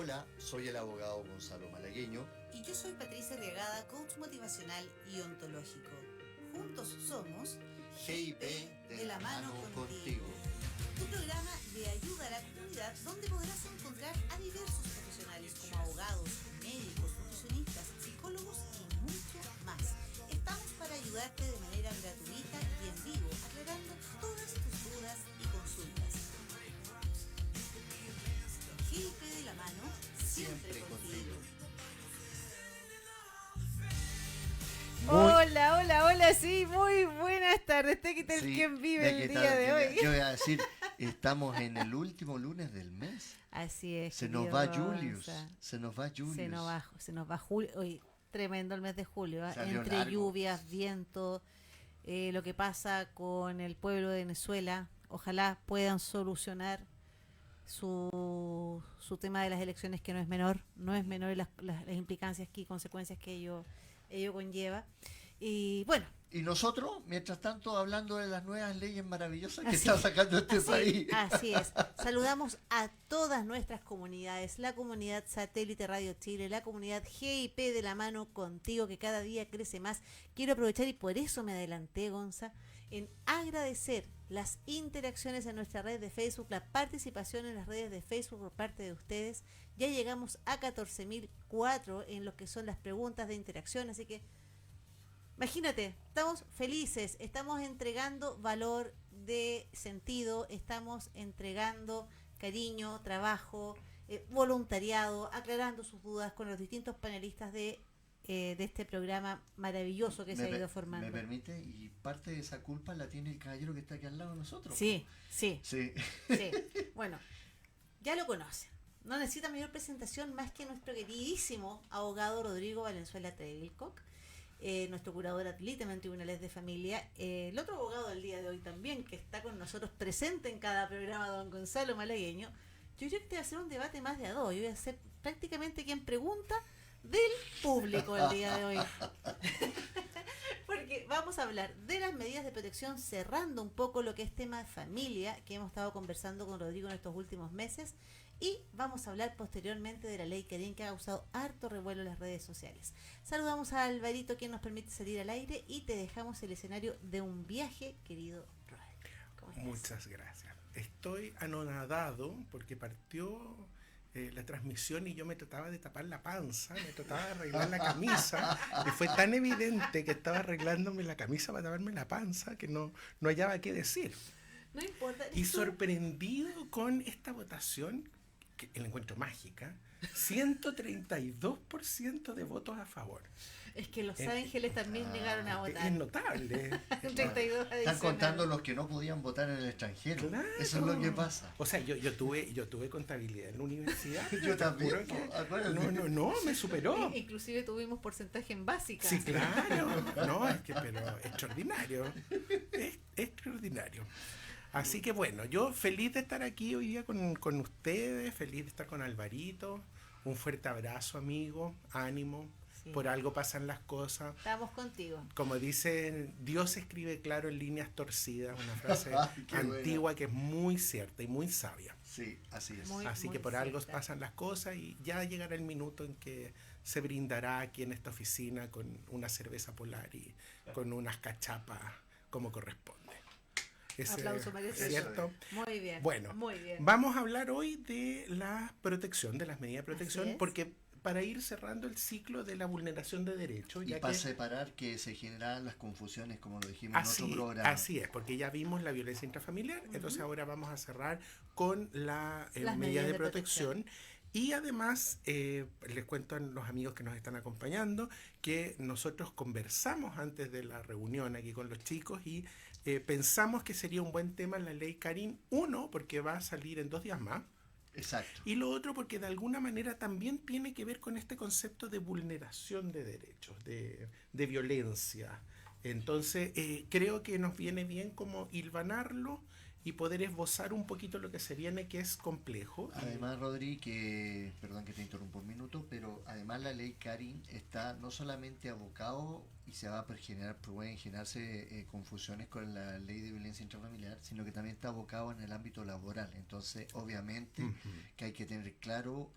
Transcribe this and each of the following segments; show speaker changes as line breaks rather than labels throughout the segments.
Hola, soy el abogado Gonzalo Malagueño.
Y yo soy Patricia Arriagada, coach motivacional y ontológico. Juntos somos
GIP
de la mano contigo. Un programa de ayuda a la comunidad donde podrás encontrar a diversos profesionales como abogados, médicos, nutricionistas, psicólogos y mucho más. Estamos para ayudarte de manera gratuita y en vivo, aclarando todas tus dudas y consultas. GIP de la mano, siempre contigo.
Hola, sí, muy buenas tardes. ¿Qué tal?
Sí,
¿Quién vive
¿de
el
qué
día
tal?
de hoy?
Yo voy a decir, estamos en el último lunes del mes.
Así es.
Se nos va Julius. Se nos va Julius.
Se nos va Julio. Hoy, tremendo el mes de julio.
Salió
Entre
largo.
lluvias, viento, lo que pasa con el pueblo de Venezuela. Ojalá puedan solucionar su tema de las elecciones, que no es menor. No es menor las implicancias y consecuencias que ello conlleva. Y bueno.
Y nosotros, mientras tanto, hablando de las nuevas leyes maravillosas que está sacando este país.
Así es. Saludamos a todas nuestras comunidades, la comunidad Satélite Radio Chile, la comunidad GIP de la mano contigo, que cada día crece más. Quiero aprovechar, y por eso me adelanté, Gonza, en agradecer las interacciones en nuestra red de Facebook, la participación en las redes de Facebook por parte de ustedes. Ya llegamos a 14.004 en lo que son las preguntas de interacción, así que imagínate, estamos felices, estamos entregando valor de sentido, estamos entregando cariño, trabajo, voluntariado, aclarando sus dudas con los distintos panelistas de este programa maravilloso que se ha ido formando.
¿Me permite? Y parte de esa culpa la tiene el caballero que está aquí al lado de nosotros.
Sí. Bueno, ya lo conocen. No necesita mayor presentación más que nuestro queridísimo abogado Rodrigo Valenzuela Trevilcock, nuestro curador atleta en tribunales de familia, el otro abogado del día de hoy también, que está con nosotros presente en cada programa, don Gonzalo Malagueño. Yo creo que te va a hacer un debate más de a dos. Yo voy a ser prácticamente quien pregunta del público el día de hoy. Porque vamos a hablar de las medidas de protección, cerrando un poco lo que es tema de familia, que hemos estado conversando con Rodrigo en estos últimos meses. Y vamos a hablar posteriormente de la ley Karin, que ha causado harto revuelo en las redes sociales. Saludamos a Alvarito, quien nos permite salir al aire, y te dejamos el escenario de un viaje, querido Roel.
Muchas gracias. Estoy anonadado porque partió la transmisión y yo me trataba de tapar la panza, me trataba de arreglar la camisa, y fue tan evidente que estaba arreglándome la camisa para taparme la panza que no hallaba qué decir.
No importa.
Y sorprendido con esta votación, que la encuentro mágica, 132% de votos a favor.
Es que los Ángeles también llegaron a votar.
Es notable.
32
Están contando los que no podían votar en el extranjero.
Claro.
Eso es lo que pasa.
O sea, yo tuve contabilidad en la universidad.
Yo también.
No, me superó.
Inclusive tuvimos porcentaje en básica.
Sí, claro. No, pero extraordinario. Es extraordinario. Así que bueno, yo feliz de estar aquí hoy día con ustedes, feliz de estar con Alvarito. Un fuerte abrazo, amigo, ánimo. Sí. Por algo pasan las cosas.
Estamos contigo.
Como dicen, Dios escribe claro en líneas torcidas, una frase antigua buena, que es muy cierta y muy sabia.
Sí, así es.
Así que por cierta. Algo pasan las cosas y ya llegará el minuto en que se brindará aquí en esta oficina con una cerveza polar y con unas cachapas como corresponde.
Aplauso merecido.
¿Cierto?
Muy bien.
Bueno,
muy bien.
Vamos a hablar hoy de la protección, de las medidas de protección, porque para ir cerrando el ciclo de la vulneración de derechos.
Y para separar que se generan las confusiones, como lo dijimos en otro programa.
Así es, porque ya vimos la violencia intrafamiliar, entonces ahora vamos a cerrar con las medidas de protección. Y además, les cuento a los amigos que nos están acompañando que nosotros conversamos antes de la reunión aquí con los chicos y pensamos que sería un buen tema la ley Karin, uno, porque va a salir en 2 días más.
Exacto.
Y lo otro porque de alguna manera también tiene que ver con este concepto de vulneración de derechos, de violencia. Entonces, creo que nos viene bien como hilvanarlo y poder esbozar un poquito lo que se viene, que es complejo.
Además, Rodri, perdón que te interrumpo un minuto, pero además la ley Karin está no solamente abocado y se va a pueden generarse confusiones con la ley de violencia intrafamiliar, sino que también está abocado en el ámbito laboral. Entonces, obviamente, que hay que tener claro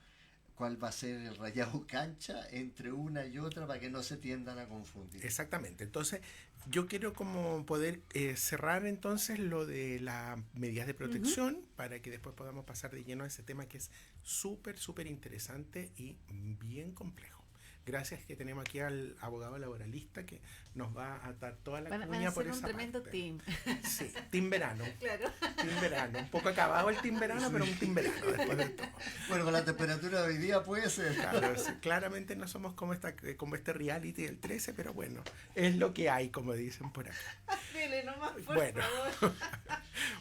cuál va a ser el rayado cancha entre una y otra para que no se tiendan a confundir.
Exactamente. Entonces, yo quiero como poder cerrar entonces lo de las medidas de protección para que después podamos pasar de lleno a ese tema que es súper, súper interesante y bien complejo. Gracias que tenemos aquí al abogado laboralista que nos va a atar toda la cuña por esa
un tremendo
parte.
team.
Sí, team verano.
Claro.
Team verano. Un poco acabado el team verano, pero un team verano después de todo.
Bueno, con la temperatura de hoy día puede ser.
Claro, sí, claramente no somos como este reality del 13, pero bueno, es lo que hay, como dicen por acá.
Dele nomás, por
Bueno.
favor.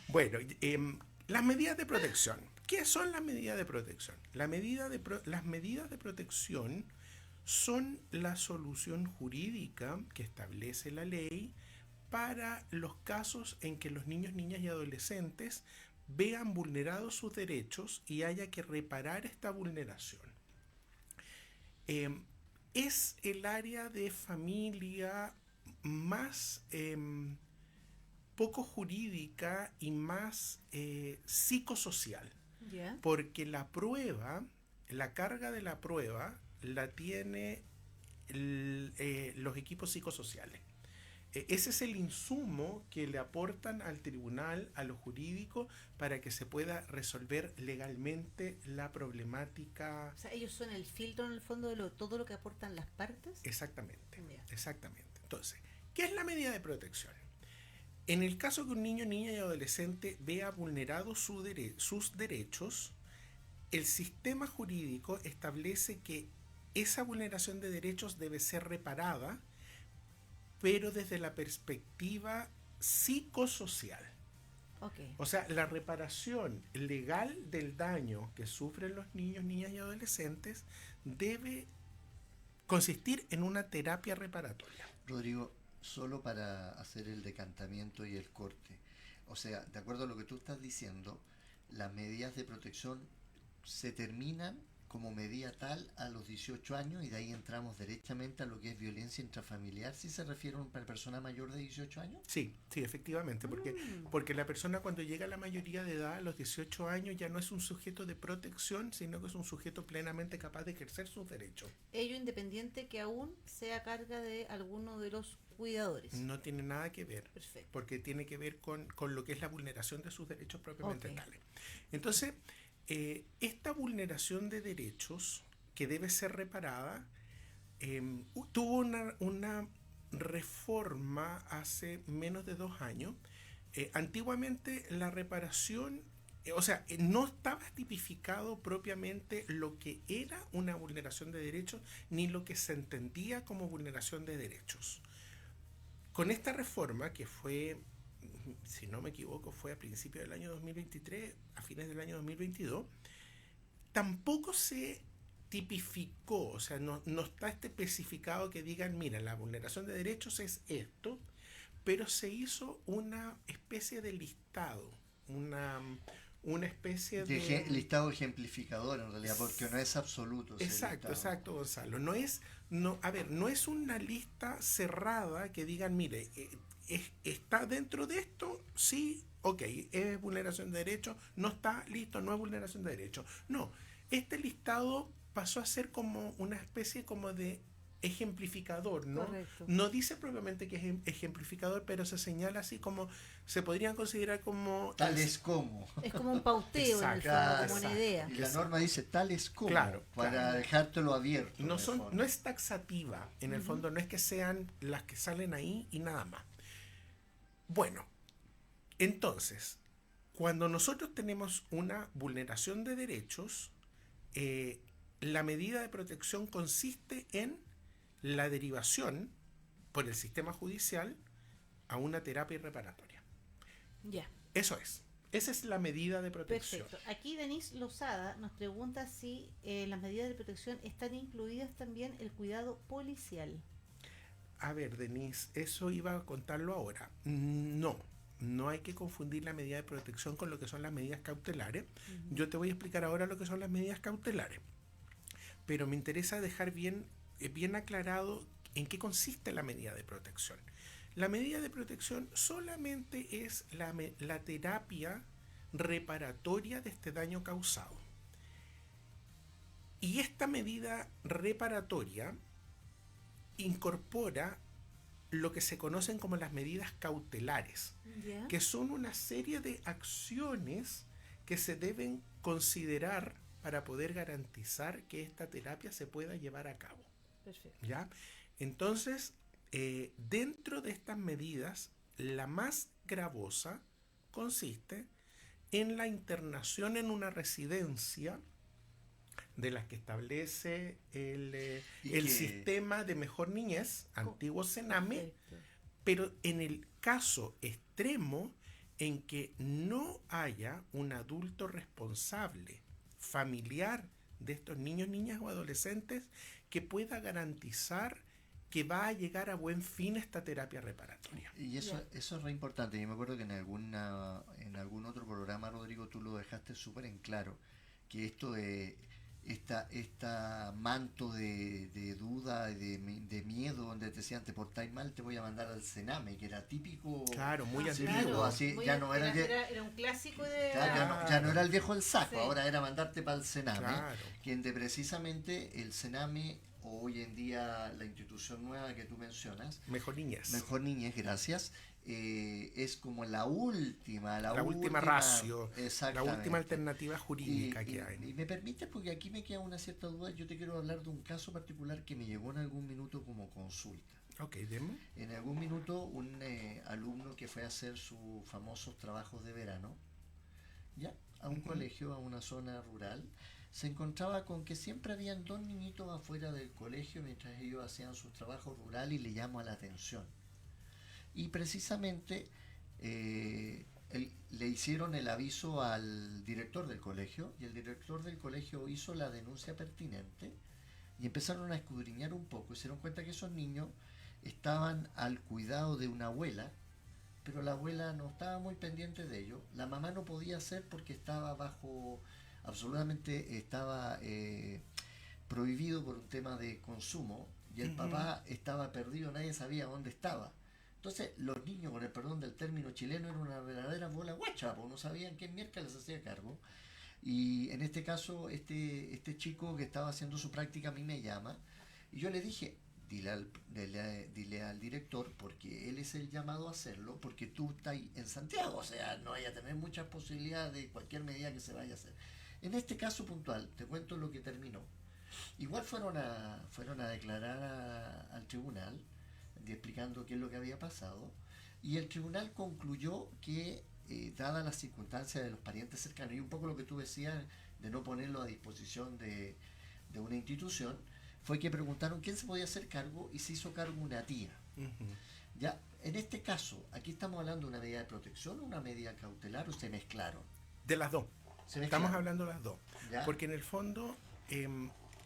Bueno, las medidas de protección. ¿Qué son las medidas de protección? Las medidas de protección son la solución jurídica que establece la ley para los casos en que los niños, niñas y adolescentes vean vulnerados sus derechos y haya que reparar esta vulneración. Es el área de familia más poco jurídica y más psicosocial,
Ya.
porque la carga de la prueba la tiene los equipos psicosociales. Ese es el insumo que le aportan al tribunal, a lo jurídico, para que se pueda resolver legalmente la problemática.
O sea, ellos son el filtro en el fondo de todo lo que aportan las partes.
Exactamente,
Ya.
exactamente. Entonces, ¿qué es la medida de protección? En el caso que un niño, niña y adolescente vea vulnerados sus derechos, el sistema jurídico establece que esa vulneración de derechos debe ser reparada, pero desde la perspectiva psicosocial.
Okay.
O sea, la reparación legal del daño que sufren los niños, niñas y adolescentes debe consistir en una terapia reparatoria.
Rodrigo, solo para hacer el decantamiento y el corte. O sea, de acuerdo a lo que tú estás diciendo, las medidas de protección se terminan como medida tal a los 18 años y de ahí entramos derechamente a lo que es violencia intrafamiliar, si se refiere a una persona mayor de 18 años.
Sí, efectivamente, porque la persona cuando llega a la mayoría de edad, a los 18 años, ya no es un sujeto de protección, sino que es un sujeto plenamente capaz de ejercer sus derechos.
Ello independiente que aún sea carga de alguno de los cuidadores.
No tiene nada que ver.
Perfecto.
Porque tiene que ver con lo que es la vulneración de sus derechos propiamente tales. Entonces, esta vulneración de derechos que debe ser reparada tuvo una reforma hace menos de 2 años. Antiguamente la reparación, no estaba tipificado propiamente lo que era una vulneración de derechos ni lo que se entendía como vulneración de derechos. Con esta reforma, que fue, si no me equivoco, fue a principios del año 2023, a fines del año 2022, tampoco se tipificó, o sea, no está especificado que digan, mira, la vulneración de derechos es esto, pero se hizo una especie de listado, una especie de
listado ejemplificador en realidad, porque no es absoluto.
Exacto, Gonzalo. No es una lista cerrada que digan, mire, está dentro de esto, sí, ok, es vulneración de derechos, no está, listo, no es vulneración de derechos. No, este listado pasó a ser como una especie como de ejemplificador, ¿no?
Correcto.
No dice propiamente que es ejemplificador, pero se señala así como, se podrían considerar como...
Tales como.
Es como un pauteo en el fondo, como una idea.
Y la norma dice tales como,
Claro,
para dejártelo abierto.
No es taxativa, en el fondo no es que sean las que salen ahí y nada más. Bueno, entonces, cuando nosotros tenemos una vulneración de derechos, la medida de protección consiste en la derivación por el sistema judicial a una terapia reparatoria.
Ya.
Eso es. Esa es la medida de protección.
Perfecto. Aquí Denise Lozada nos pregunta si en las medidas de protección están incluidas también el cuidado policial.
A ver, Denise, eso iba a contarlo ahora. No hay que confundir la medida de protección con lo que son las medidas cautelares. Yo te voy a explicar ahora lo que son las medidas cautelares. Pero me interesa dejar bien aclarado en qué consiste la medida de protección. La medida de protección solamente es la terapia reparatoria de este daño causado. Y esta medida reparatoria incorpora lo que se conocen como las medidas cautelares,
¿Ya?
que son una serie de acciones que se deben considerar para poder garantizar que esta terapia se pueda llevar a cabo.
Perfecto.
¿Ya? Entonces, dentro de estas medidas, la más gravosa consiste en la internación en una residencia de las que establece el sistema de mejor niñez, antiguo Sename,
Perfecto.
pero en el caso extremo en que no haya un adulto responsable, familiar de estos niños, niñas o adolescentes que pueda garantizar que va a llegar a buen fin esta terapia reparatoria.
Y eso es re importante. Yo me acuerdo que en algún otro programa, Rodrigo, tú lo dejaste súper en claro, que esto de esta manto de duda, de miedo, donde te decían te portáis mal, te voy a mandar al Sename, que era típico.
Claro, muy
Sí,
antiguo.
así,
Muy
ya no era,
era un clásico de...
claro, ya no era el viejo el saco,
Sí.
ahora era mandarte para el Sename,
Claro.
quien precisamente el Sename, o hoy en día la institución nueva que tú mencionas,
Mejor niñez.
Mejor Niñez, gracias, es como la última
ratio, la
exactamente.
última alternativa jurídica
Y
que hay.
me permite, porque aquí me queda una cierta duda, yo te quiero hablar de un caso particular que me llegó en algún minuto como consulta.
Ok, demo.
En algún minuto un alumno que fue a hacer sus famosos trabajos de verano, ya, a un colegio, a una zona rural, se encontraba con que siempre habían dos niñitos afuera del colegio mientras ellos hacían sus trabajos rurales, y le llamó la atención. Y precisamente le hicieron el aviso al director del colegio, y el director del colegio hizo la denuncia pertinente, y empezaron a escudriñar un poco y se dieron cuenta que esos niños estaban al cuidado de una abuela, pero la abuela no estaba muy pendiente de ellos. La mamá no podía hacer porque estaba absolutamente estaba prohibido por un tema de consumo, y el papá estaba perdido, nadie sabía dónde estaba. Entonces los niños, con el perdón del término chileno, eran una verdadera bola guacha, porque no sabían qué miércoles les hacía cargo. Y en este caso, este chico que estaba haciendo su práctica a mí me llama, y yo le dije, dile al director, porque él es el llamado a hacerlo, porque tú estás en Santiago, o sea, no vaya a tener muchas posibilidades de cualquier medida que se vaya a hacer. En este caso puntual, te cuento lo que terminó. Igual fueron a declarar al tribunal, explicando qué es lo que había pasado, y el tribunal concluyó que, dadas las circunstancias de los parientes cercanos, y un poco lo que tú decías de no ponerlo a disposición de una institución, fue que preguntaron quién se podía hacer cargo, y se hizo cargo una tía. Ya, en este caso, aquí estamos hablando de una medida de protección o una medida cautelar, o se mezclaron.
De las dos.
Se mezclaron.
Estamos hablando de las dos.
¿Ya?
Porque en el fondo,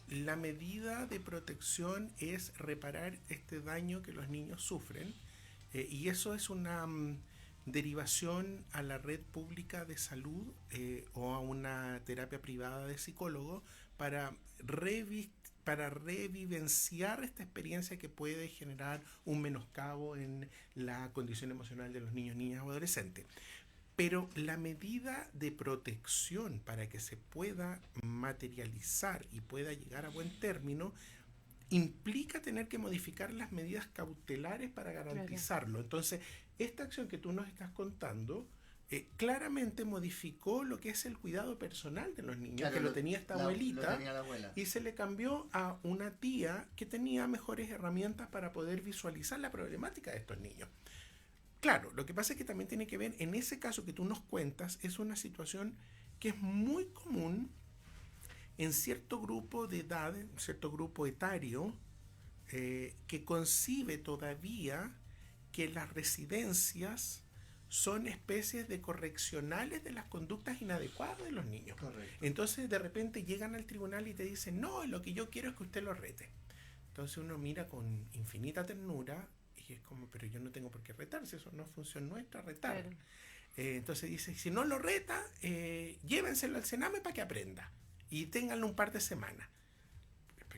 la medida de protección es reparar este daño que los niños sufren, y eso es una derivación a la red pública de salud o a una terapia privada de psicólogo para revivenciar esta experiencia que puede generar un menoscabo en la condición emocional de los niños, niñas o adolescentes. Pero la medida de protección para que se pueda materializar y pueda llegar a buen término implica tener que modificar las medidas cautelares para garantizarlo. Entonces, esta acción que tú nos estás contando claramente modificó lo que es el cuidado personal de los niños,
Claro,
que lo tenía esta abuelita,
lo tenía la abuela.
y se le cambió a una tía que tenía mejores herramientas para poder visualizar la problemática de estos niños. Claro, lo que pasa es que también tiene que ver, en ese caso que tú nos cuentas, es una situación que es muy común en cierto grupo de edad, en cierto grupo etario, que concibe todavía que las residencias son especies de correccionales de las conductas inadecuadas de los niños.
Correcto.
Entonces de repente llegan al tribunal y te dicen, no, lo que yo quiero es que usted lo rete. Entonces uno mira con infinita ternura y es como, pero yo no tengo por qué retar, si eso no es función nuestra, retar.
Claro.
Entonces dice, si no lo reta, llévenselo al Sename para que aprenda y ténganlo un par de semanas.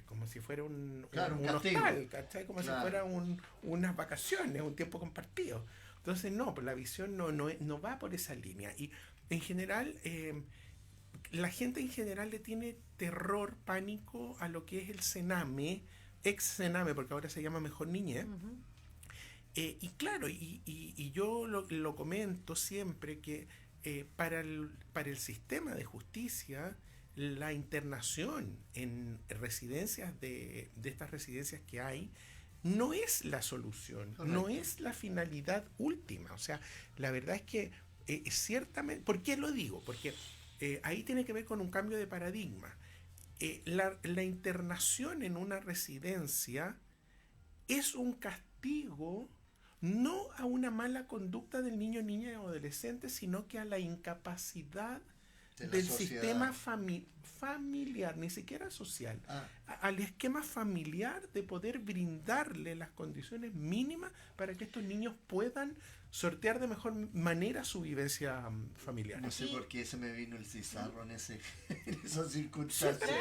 Como si fuera un hostal, ¿cachai? Como si fuera unas vacaciones, un tiempo compartido. Entonces no, pues la visión no va por esa línea. Y en general la gente en general le tiene terror, pánico a lo que es el Sename, ex Sename, porque ahora se llama Mejor Niñez. Y claro, y yo lo comento siempre que para el sistema de justicia, la internación en residencias de estas residencias que hay no es la solución,
Correcto.
no es la finalidad última. O sea, la verdad es que ciertamente, ¿por qué lo digo? Porque ahí tiene que ver con un cambio de paradigma. La internación en una residencia es un castigo no a una mala conducta del niño, niña o adolescente, sino que a la incapacidad
De la
del
sociedad.
sistema familiar, ni siquiera social, al esquema familiar de poder brindarle las condiciones mínimas para que estos niños puedan sortear de mejor manera su vivencia familiar.
No sé por qué se me vino el cizarro en esas circunstancias.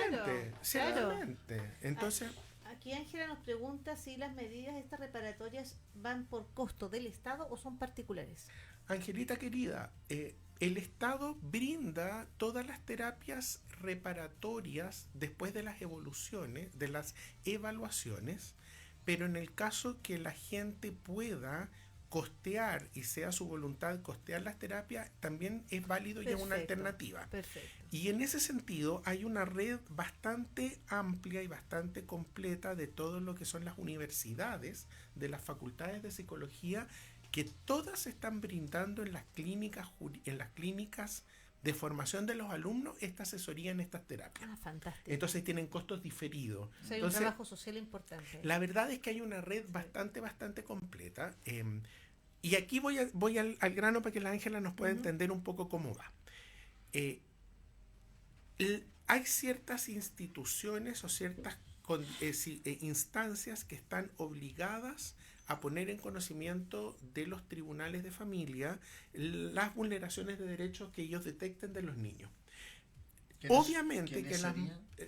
Ciertamente. Entonces,
Aquí Ángela nos pregunta si las medidas estas reparatorias van por costo del Estado o son particulares.
Angelita querida, el Estado brinda todas las terapias reparatorias después de las evoluciones, de las evaluaciones, pero en el caso que la gente pueda costear y sea su voluntad costear las terapias, también es válido y es una alternativa.
Perfecto.
Y en ese sentido hay una red bastante amplia y bastante completa de todo lo que son las universidades, de las facultades de psicología, que todas están brindando en las clínicas de formación de los alumnos esta asesoría en estas terapias.
Fantástico.
Entonces tienen costos diferidos.
O sea, hay
Entonces,
un trabajo social importante.
la verdad es que hay una red bastante completa. Y aquí voy al grano para que la Ángela nos pueda entender un poco cómo va. Hay ciertas instituciones o ciertas instancias que están obligadas a poner en conocimiento de los tribunales de familia las vulneraciones de derechos que ellos detecten de los niños. Obviamente que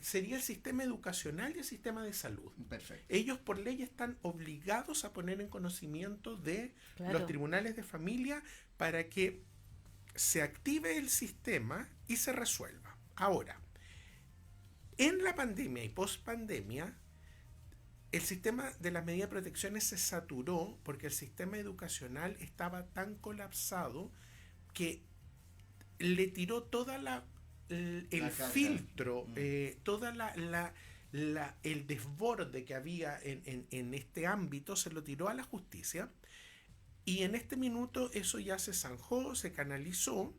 sería el sistema educacional y el sistema de salud.
Perfecto.
Ellos por ley están obligados a poner en conocimiento de los tribunales de familia para que se active el sistema y se resuelva. Ahora, en la pandemia y post-pandemia, el sistema de las medidas de protección se saturó porque el sistema educacional estaba tan colapsado que le tiró toda el filtro, toda el desborde que había en este ámbito, se lo tiró a la justicia, y en este minuto eso ya se zanjó, se canalizó,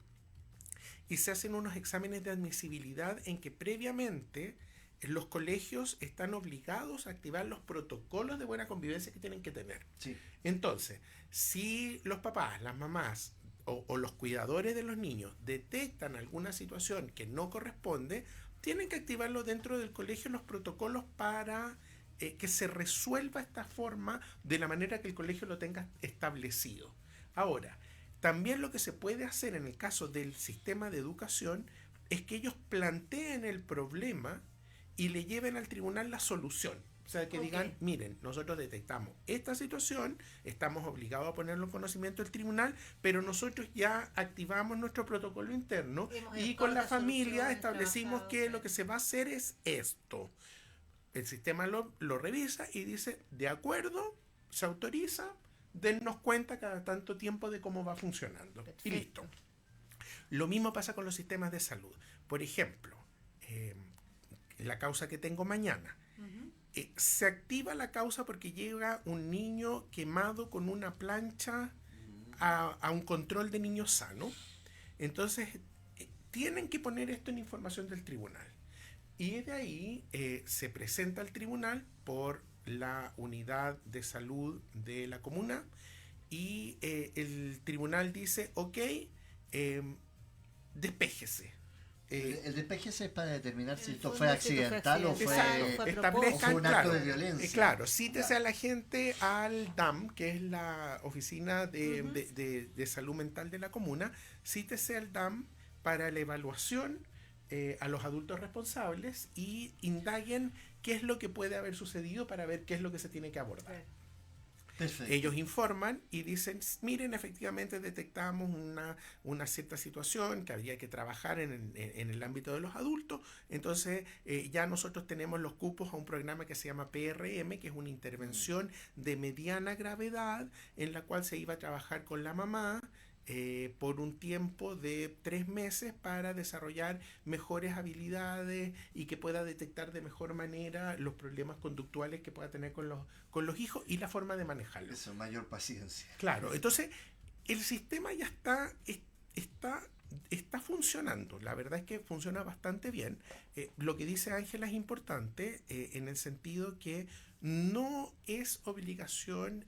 y se hacen unos exámenes de admisibilidad en que previamente los colegios están obligados a activar los protocolos de buena convivencia que tienen que tener.
Sí.
Entonces, si los papás, las mamás o los cuidadores de los niños detectan alguna situación que no corresponde, tienen que activarlo dentro del colegio los protocolos para que se resuelva esta forma de la manera que el colegio lo tenga establecido. Ahora, también lo que se puede hacer en el caso del sistema de educación es que ellos planteen el problema y le lleven al tribunal la solución. O sea, que digan, miren, nosotros detectamos esta situación, estamos obligados a ponerlo en conocimiento del tribunal, pero nosotros ya activamos nuestro protocolo interno y con la familia establecimos que lo que se va a hacer es esto. El sistema lo revisa y dice, de acuerdo, se autoriza, dennos cuenta cada tanto tiempo de cómo va funcionando. Perfecto. Y listo. Lo mismo pasa con los sistemas de salud. Por ejemplo, la causa que tengo mañana. Se activa la causa porque llega un niño quemado con una plancha a un control de niños sano. Entonces, tienen que poner esto en información del tribunal. Y de ahí se presenta al tribunal por la unidad de salud de la comuna y el tribunal dice, ok, despéjese.
El despéjese es para determinar si esto fue accidental o fue un acto de violencia.
Claro, cítese a la gente al DAM, que es la oficina de salud mental de la comuna, cítese al DAM para la evaluación a los adultos responsables y indaguen qué es lo que puede haber sucedido para ver qué es lo que se tiene que abordar.
Perfecto.
Ellos informan y dicen, miren, efectivamente detectamos una cierta situación que habría que trabajar en el ámbito de los adultos, entonces ya nosotros tenemos los cupos a un programa que se llama PRM, que es una intervención de mediana gravedad en la cual se iba a trabajar con la mamá por un tiempo de 3 meses para desarrollar mejores habilidades y que pueda detectar de mejor manera los problemas conductuales que pueda tener con los hijos y la forma de manejarlos.
Eso, mayor paciencia.
Claro, entonces el sistema ya está funcionando. La verdad es que funciona bastante bien. Lo que dice Ángela es importante en el sentido que no es obligación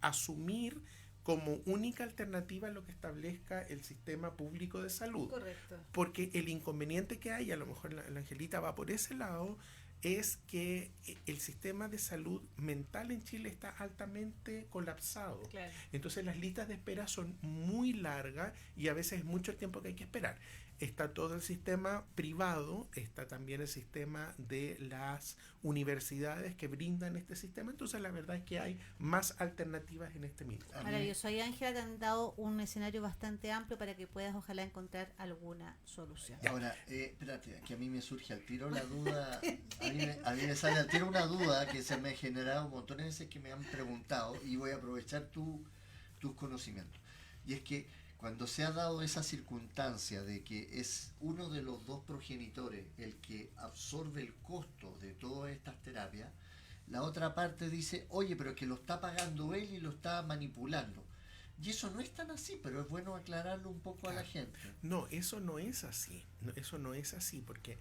asumir como única alternativa lo que establezca el sistema público de salud.
Correcto.
Porque el inconveniente que hay, a lo mejor la Angelita va por ese lado, es que el sistema de salud mental en Chile está altamente colapsado.
Claro.
Entonces las listas de espera son muy largas y a veces es mucho el tiempo que hay que esperar. Está todo el sistema privado, está también el sistema de las universidades que brindan este sistema, entonces la verdad es que hay más alternativas en este mismo.
Maravilloso. Ahí, Ángela, te han dado un escenario bastante amplio para que puedas, ojalá, encontrar alguna solución.
Ahora, espérate, que a mí me surge al tiro la duda, a mí me sale al tiro una duda que se me ha generado un montón de veces que me han preguntado y voy a aprovechar tus conocimientos. Y es que cuando se ha dado esa circunstancia de que es uno de los dos progenitores el que absorbe el costo de todas estas terapias, la otra parte dice, oye, pero es que lo está pagando él y lo está manipulando. Y eso no es tan así, pero es bueno aclararlo un poco a la gente.
No, eso no es así. No, eso no es así, porque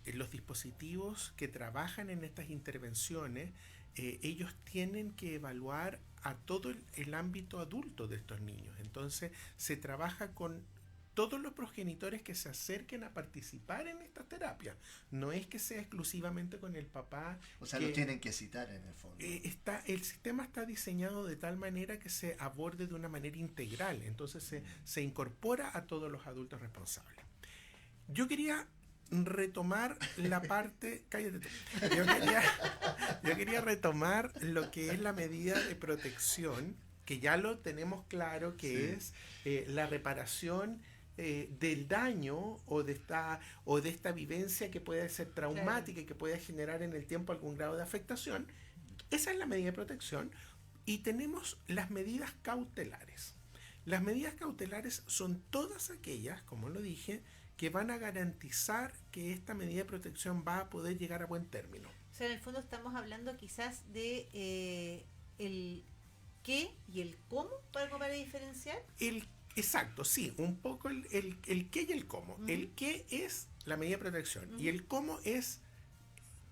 los dispositivos que trabajan en estas intervenciones, ellos tienen que evaluar a todo el ámbito adulto de estos niños. Entonces, se trabaja con todos los progenitores que se acerquen a participar en esta terapia. No es que sea exclusivamente con el papá.
O sea, lo tienen que citar en el fondo.
El sistema está diseñado de tal manera que se aborde de una manera integral. Entonces, se incorpora a todos los adultos responsables. Yo quería retomar la parte, cállate tú. Yo quería retomar lo que es la medida de protección, que ya lo tenemos claro que es la reparación del daño o de esta vivencia que puede ser traumática y que puede generar en el tiempo algún grado de afectación. Esa es la medida de protección. Y tenemos las medidas cautelares. Las medidas cautelares son todas aquellas, como lo dije, que van a garantizar que esta medida de protección va a poder llegar a buen término.
O sea, en el fondo estamos hablando quizás de el qué y el cómo, para diferenciar.
Exacto, sí, un poco el qué y el cómo. Uh-huh. El qué es la medida de protección y el cómo es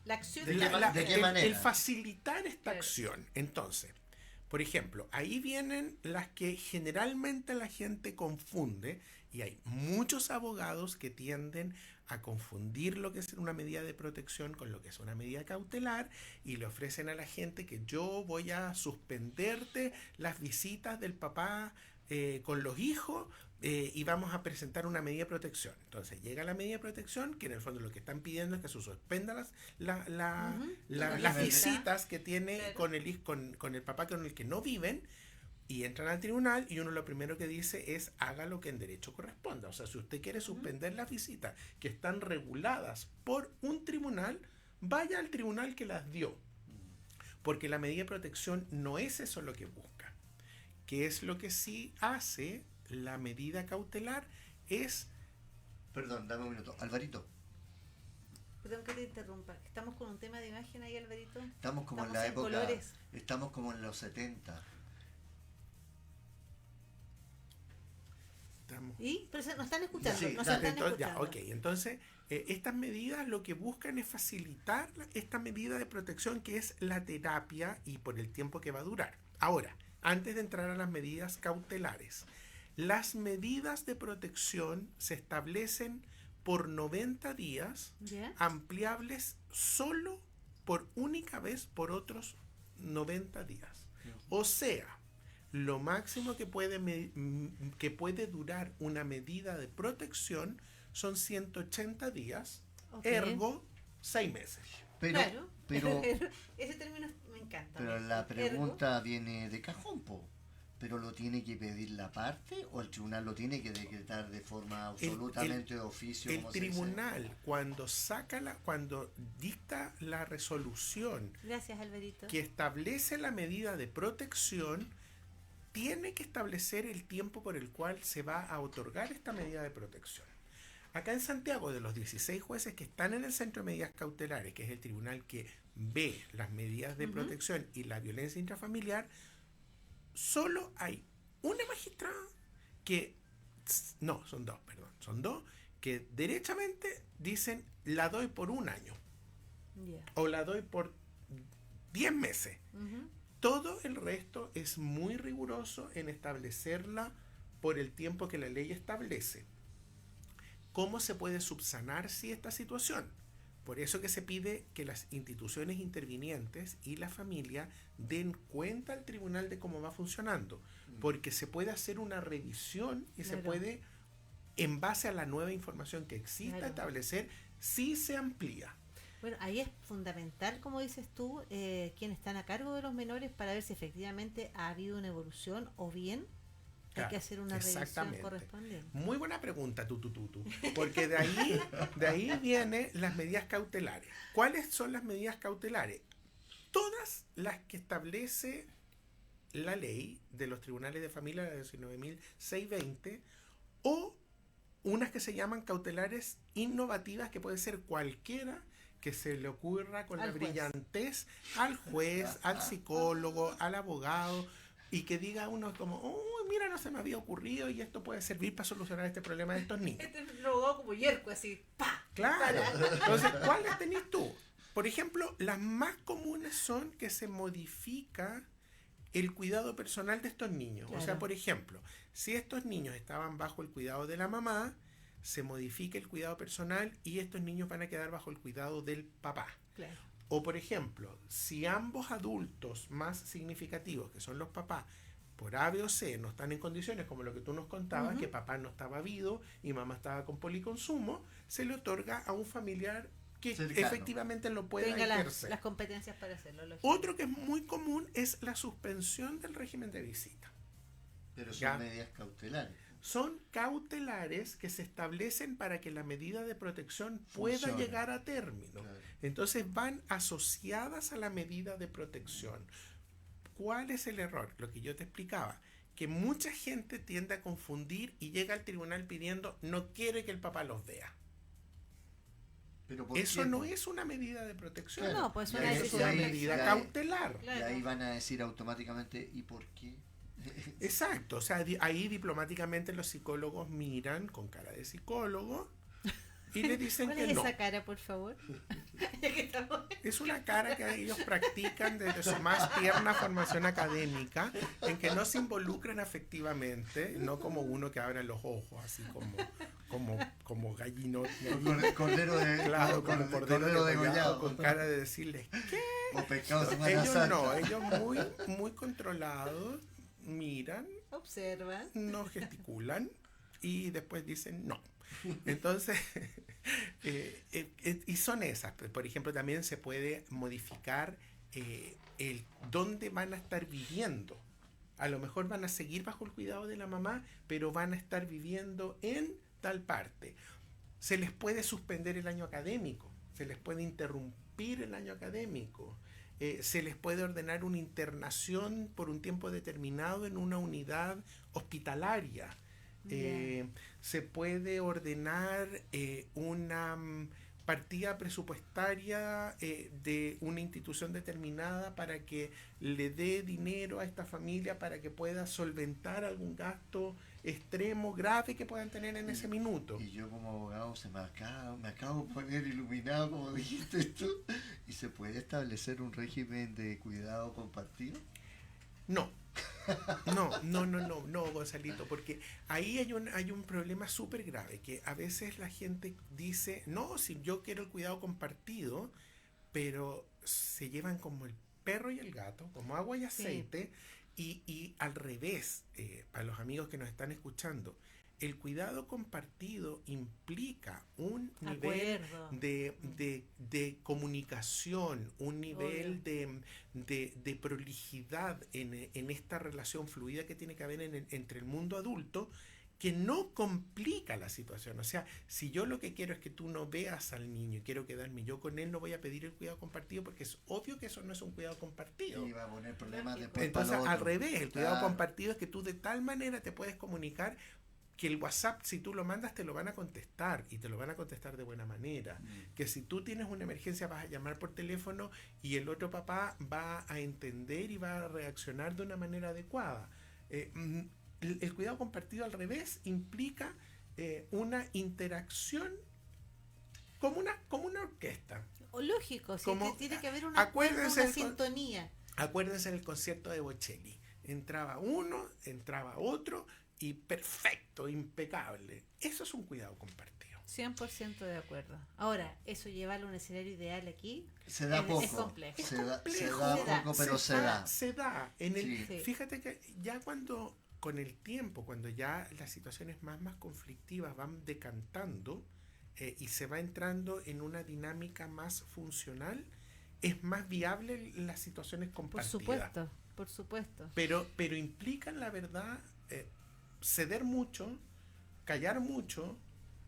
la acción.
¿De qué manera?
El facilitar esta acción. Entonces, por ejemplo, ahí vienen las que generalmente la gente confunde, y hay muchos abogados que tienden a confundir lo que es una medida de protección con lo que es una medida cautelar, y le ofrecen a la gente que yo voy a suspenderte las visitas del papá con los hijos y vamos a presentar una medida de protección. Entonces llega la medida de protección, que en el fondo lo que están pidiendo es que se suspenda las visitas que tiene con el papá con el que no viven, y entran al tribunal y uno lo primero que dice es haga lo que en derecho corresponda. O sea, si usted quiere suspender las visitas que están reguladas por un tribunal, vaya al tribunal que las dio. Porque la medida de protección no es eso lo que busca. ¿Qué es lo que sí hace la medida cautelar? Es...
Perdón, dame un minuto. Alvarito.
Perdón que te interrumpa. Estamos con un tema de imagen ahí, Alvarito.
Estamos como en la época... Colores. Estamos como en los 70.
¿Y? Pero nos están escuchando.
Sí,
nos están escuchando.
Ya, ok. Entonces, estas medidas lo que buscan es facilitar esta medida de protección que es la terapia y por el tiempo que va a durar. Ahora, antes de entrar a las medidas cautelares, las medidas de protección se establecen por 90 días, ampliables solo por única vez por otros 90 días. O sea, lo máximo que puede durar una medida de protección son 180 días, ergo 6 meses.
Pero, Pero,
Ese término me encanta.
pero la pregunta viene de cajón, po. ¿Pero lo tiene que pedir la parte o el tribunal lo tiene que decretar de forma absolutamente de oficio?
El
como se dice?
tribunal, cuando dicta la resolución
Gracias, Alberito.
que establece la medida de protección, tiene que establecer el tiempo por el cual se va a otorgar esta medida de protección. Acá en Santiago, de los 16 jueces que están en el Centro de Medidas Cautelares, que es el tribunal que ve las medidas de protección y la violencia intrafamiliar, solo hay una magistrada son dos, que derechamente dicen la doy por un año
Ya.
o la doy por 10 meses. Todo el resto es muy riguroso en establecerla por el tiempo que la ley establece. ¿Cómo se puede subsanar esta situación? Por eso que se pide que las instituciones intervinientes y la familia den cuenta al tribunal de cómo va funcionando, porque se puede hacer una revisión y se puede, en base a la nueva información que exista, establecer si se amplía.
Bueno, ahí es fundamental, como dices tú, quienes están a cargo de los menores para ver si efectivamente ha habido una evolución o bien hay que hacer una revisión correspondiente.
Muy buena pregunta, porque de ahí vienen las medidas cautelares. ¿Cuáles son las medidas cautelares? Todas las que establece la ley de los tribunales de familia, la 19.620, o unas que se llaman cautelares innovativas, que puede ser cualquiera que se le ocurra con la brillantez al juez, al psicólogo, al abogado, y que diga uno como, oh, mira, no se me había ocurrido y esto puede servir para solucionar este problema de estos niños.
Este es robado como yerco, así, ¡pa!
Claro. Entonces, ¿cuáles tenés tú? Por ejemplo, las más comunes son que se modifica el cuidado personal de estos niños.
Claro.
O sea, por ejemplo, si estos niños estaban bajo el cuidado de la mamá, se modifica el cuidado personal y estos niños van a quedar bajo el cuidado del papá.
Claro.
O por ejemplo, si ambos adultos más significativos, que son los papás, por A, B o C no están en condiciones, como lo que tú nos contabas, que papá no estaba vivo y mamá estaba con policonsumo, se le otorga a un familiar que
cercano,
efectivamente lo pueda
tenga
ejercer.
las competencias para hacerlo.
Otro que es muy común es la suspensión del régimen de visita.
Pero son medidas cautelares.
Son cautelares que se establecen para que la medida de protección pueda llegar a término.
Claro.
Entonces van asociadas a la medida de protección. ¿Cuál es el error? Lo que yo te explicaba, que mucha gente tiende a confundir y llega al tribunal pidiendo no quiere que el papá los vea.
¿Pero
eso no es una medida de protección.
Claro. No, pues
es una medida cautelar.
Y ahí van a decir automáticamente, ¿y por qué?
Exacto, o sea, ahí diplomáticamente los psicólogos miran con cara de psicólogo y le dicen que no.
¿Cuál es esa cara, por favor?
Es una cara que ellos practican desde su más tierna formación académica, en que no se involucran afectivamente, no como uno que abre los ojos, así como gallino.
Cordero de,
claro, como cordero
degollado,
con cara de decirles ¿qué?
O pescado
ellos no, ellos muy controlados, miran,
observan,
no gesticulan y después dicen no. Entonces, y son esas. Por ejemplo, también se puede modificar el dónde van a estar viviendo. A lo mejor van a seguir bajo el cuidado de la mamá, pero van a estar viviendo en tal parte. Se les puede suspender el año académico, se les puede interrumpir el año académico. Se les puede ordenar una internación por un tiempo determinado en una unidad hospitalaria. Se puede ordenar una partida presupuestaria de una institución determinada para que le dé dinero a esta familia para que pueda solventar algún gasto extremo, grave que puedan tener en ese minuto.
Y yo como abogado me acabo de poner iluminado, como dijiste tú, ¿y se puede establecer un régimen de cuidado compartido?
No, Gonzalito, porque ahí hay un problema súper grave, que a veces la gente dice, no, si yo quiero el cuidado compartido, pero se llevan como el perro y el gato, como agua y aceite, y al revés, para los amigos que nos están escuchando, el cuidado compartido implica un nivel de comunicación, un nivel de prolijidad en esta relación fluida que tiene que haber entre el mundo adulto, que no complica la situación. O sea, si yo lo que quiero es que tú no veas al niño y quiero quedarme yo con él, no voy a pedir el cuidado compartido, porque es obvio que eso no es un cuidado compartido.
Y va a poner problemas después.
Entonces,
para lo
al
otro.
revés, el cuidado
Claro.
compartido es que tú de tal manera te puedes comunicar que el WhatsApp, si tú lo mandas, te lo van a contestar, y te lo van a contestar de buena manera. Que si tú tienes una emergencia, vas a llamar por teléfono y el otro papá va a entender y va a reaccionar de una manera adecuada. El cuidado compartido, al revés, implica una interacción como una orquesta.
O lógico, sí,
Como-
que tiene que haber una
acuérdense
sintonía.
Acuérdense del concierto de Bocelli. Entraba uno, entraba otro, y perfecto, impecable. Eso es un cuidado compartido.
100% de acuerdo. Ahora, eso llevarlo a un escenario ideal aquí
Se da
es
poco.
complejo.
Se da
complejo.
poco, pero se da.
Se da. En el,
Sí.
Sí.
Fíjate que ya con el tiempo, cuando ya las situaciones más conflictivas van decantando y se va entrando en una dinámica más funcional, es más viable las situaciones
Por
compartidas.
supuesto, por supuesto.
Pero implican, la verdad, ceder mucho, callar mucho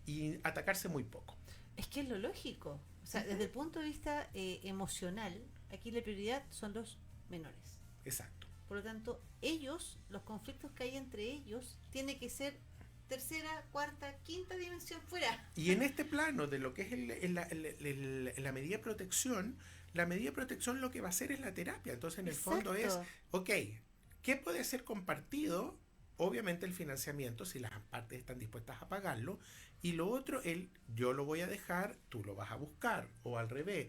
y atacarse muy poco.
Es que es lo lógico. O sea, desde el punto de vista emocional, aquí la prioridad son los menores.
Exacto.
Por lo tanto, los conflictos que hay entre ellos, tiene que ser tercera, cuarta, quinta dimensión fuera.
Y en este plano de lo que es la medida de protección, la medida de protección lo que va a hacer es la terapia. Entonces, en el fondo es, ok, ¿qué puede ser compartido? Obviamente el financiamiento, si las partes están dispuestas a pagarlo. Y lo otro, yo lo voy a dejar, tú lo vas a buscar. O al revés,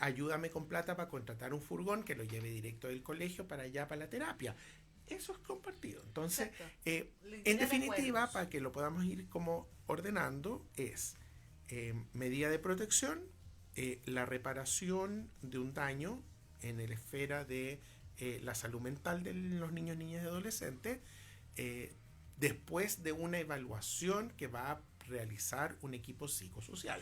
ayúdame con plata para contratar un furgón que lo lleve directo del colegio para allá, para la terapia. Eso es compartido. Entonces, en definitiva,
acuerdos.
para que lo podamos ir como ordenando, es medida de protección, la reparación de un daño en la esfera de la salud mental de los niños, niñas y adolescentes, después de una evaluación que va a realizar un equipo psicosocial.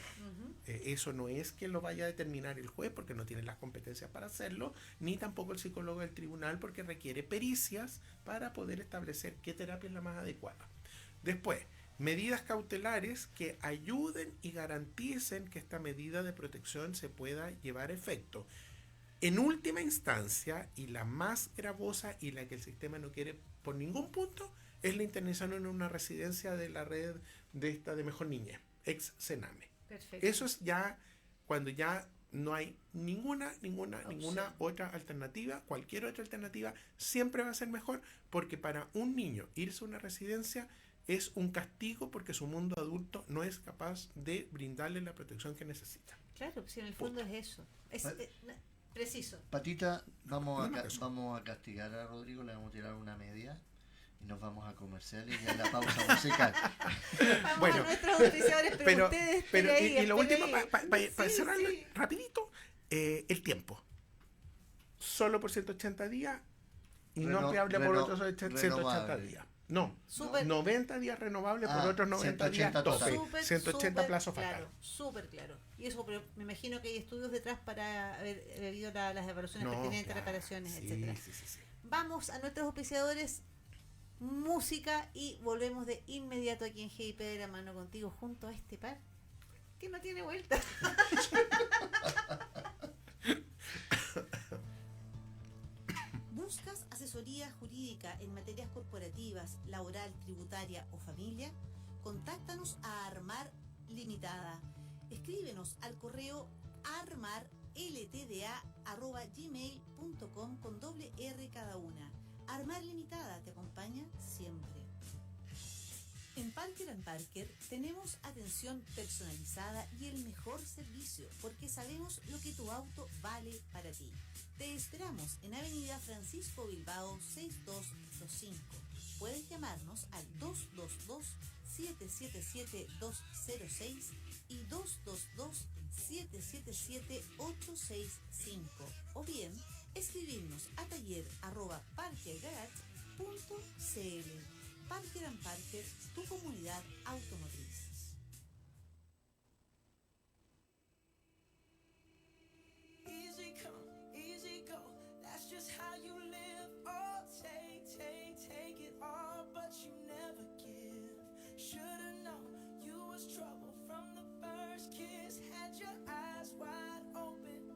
Eso no es que lo vaya a determinar el juez, porque no tiene las competencias para hacerlo, ni tampoco el psicólogo del tribunal, porque requiere pericias para poder establecer qué terapia es la más adecuada. Después, medidas cautelares que ayuden y garanticen que esta medida de protección se pueda llevar a efecto. En última instancia, y la más gravosa y la que el sistema no quiere por ningún punto, es la internación en una residencia de la red de Mejor Niñez, ex Sename.
Perfecto.
Eso es ya cuando ya no hay ninguna otra alternativa. Cualquier otra alternativa siempre va a ser mejor, porque para un niño irse a una residencia es un castigo, porque su mundo adulto no es capaz de brindarle la protección que necesita.
Claro, si en el fondo es eso. Es preciso.
Patita, vamos
No, eso.
a castigar a Rodrigo, le vamos a tirar una media y nos vamos a comerciales y a la pausa musical.
Vamos
Bueno,
a nuestros auspiciadores, pero ustedes
pero
esperen ahí,
y lo
esperen
último,
ahí.
para
Sí,
cerrar
sí.
rapidito, el tiempo. Solo por 180 días y no ampliable por otros 180
renovable.
días. No,
Súper-
90 días renovables por otros 90 días
180
tope.
total.
180 plazo fatal.
claro, súper claro. Y eso, pero me imagino que hay estudios detrás para haber habido las evaluaciones pertinentes,
claro,
reparaciones,
sí,
etcétera.
sí.
Vamos a nuestros auspiciadores, música, y volvemos de inmediato aquí en GIP de la mano contigo, junto a este par que no tiene vuelta.
¿Buscas asesoría jurídica en materias corporativas, laboral, tributaria o familia? Contáctanos a Armar Limitada. Escríbenos al correo armarltda@gmail.com con doble R cada una. Armar Limitada te acompaña siempre. En Parker & Parker tenemos atención personalizada y el mejor servicio, porque sabemos lo que tu auto vale para ti. Te esperamos en Avenida Francisco Bilbao 6225. Puedes llamarnos al 222-777-206 y 222-777-865, o bien escribirnos a taller@parkergarage.cl. Parker & Parker, tu comunidad automotriz.
Easy come, easy go, that's just how you live. Oh, take it all, but you never give. Should've known you was trouble from the first kiss. Had your eyes wide open,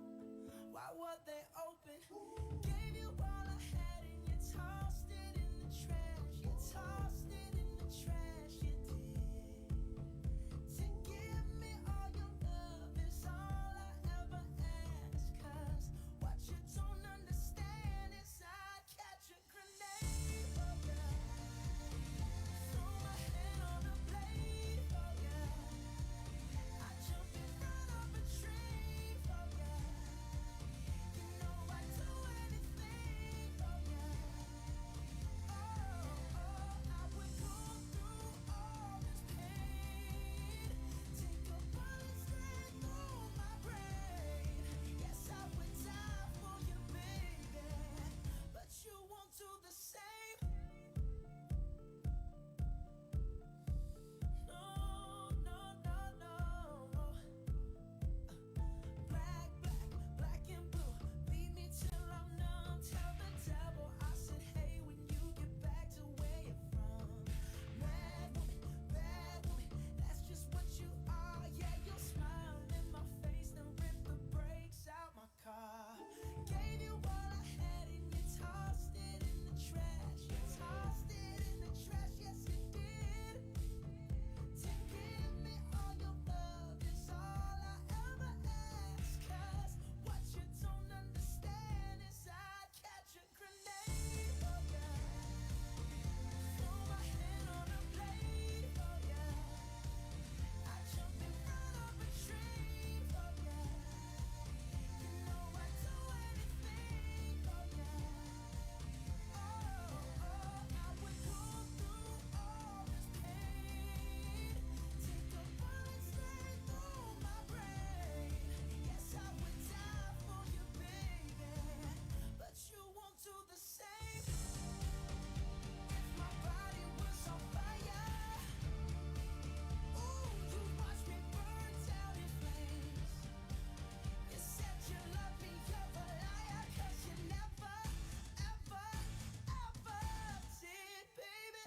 why were they open? Gave you all I had and you tossed it in the trash. You tossed it in the trash, you did. To give me all your love is all I ever ask. 'Cause what you don't understand is I'd catch a grenade for ya. Throw my hand on a blade for ya. I'd jump in front of a train for ya. You know I'd do anything for ya. I would go through all this pain. Take a bullet straight through my brain. Yes, I would die for you, baby, but you won't do the same. No, no, no, no. Black and blue. Beat me till I'm numb. Tell the devil I said, hey, when you get back to where you're from. Bad woman, that's just what you are. Yeah, you'll smile in my face, then rip the brakes out my car. Gave you all I had and you tossed it in the trash. You tossed it in the trash, yes you did. To give me all your love is all I ever ask. 'Cause what you don't understand is I'd catch a grenade for ya. Throw my hand on a blade for ya. I'd jump in front of a train for ya. You know I'd do anything for ya. I would go through all this pain. Take a bullet straight through my brain. Yes, I would die for you, baby, but you won't do the same. If my body was on fire, ooh, you watch me burn down in flames. You said you love me, you're a liar, 'cause you never, ever, ever did, baby.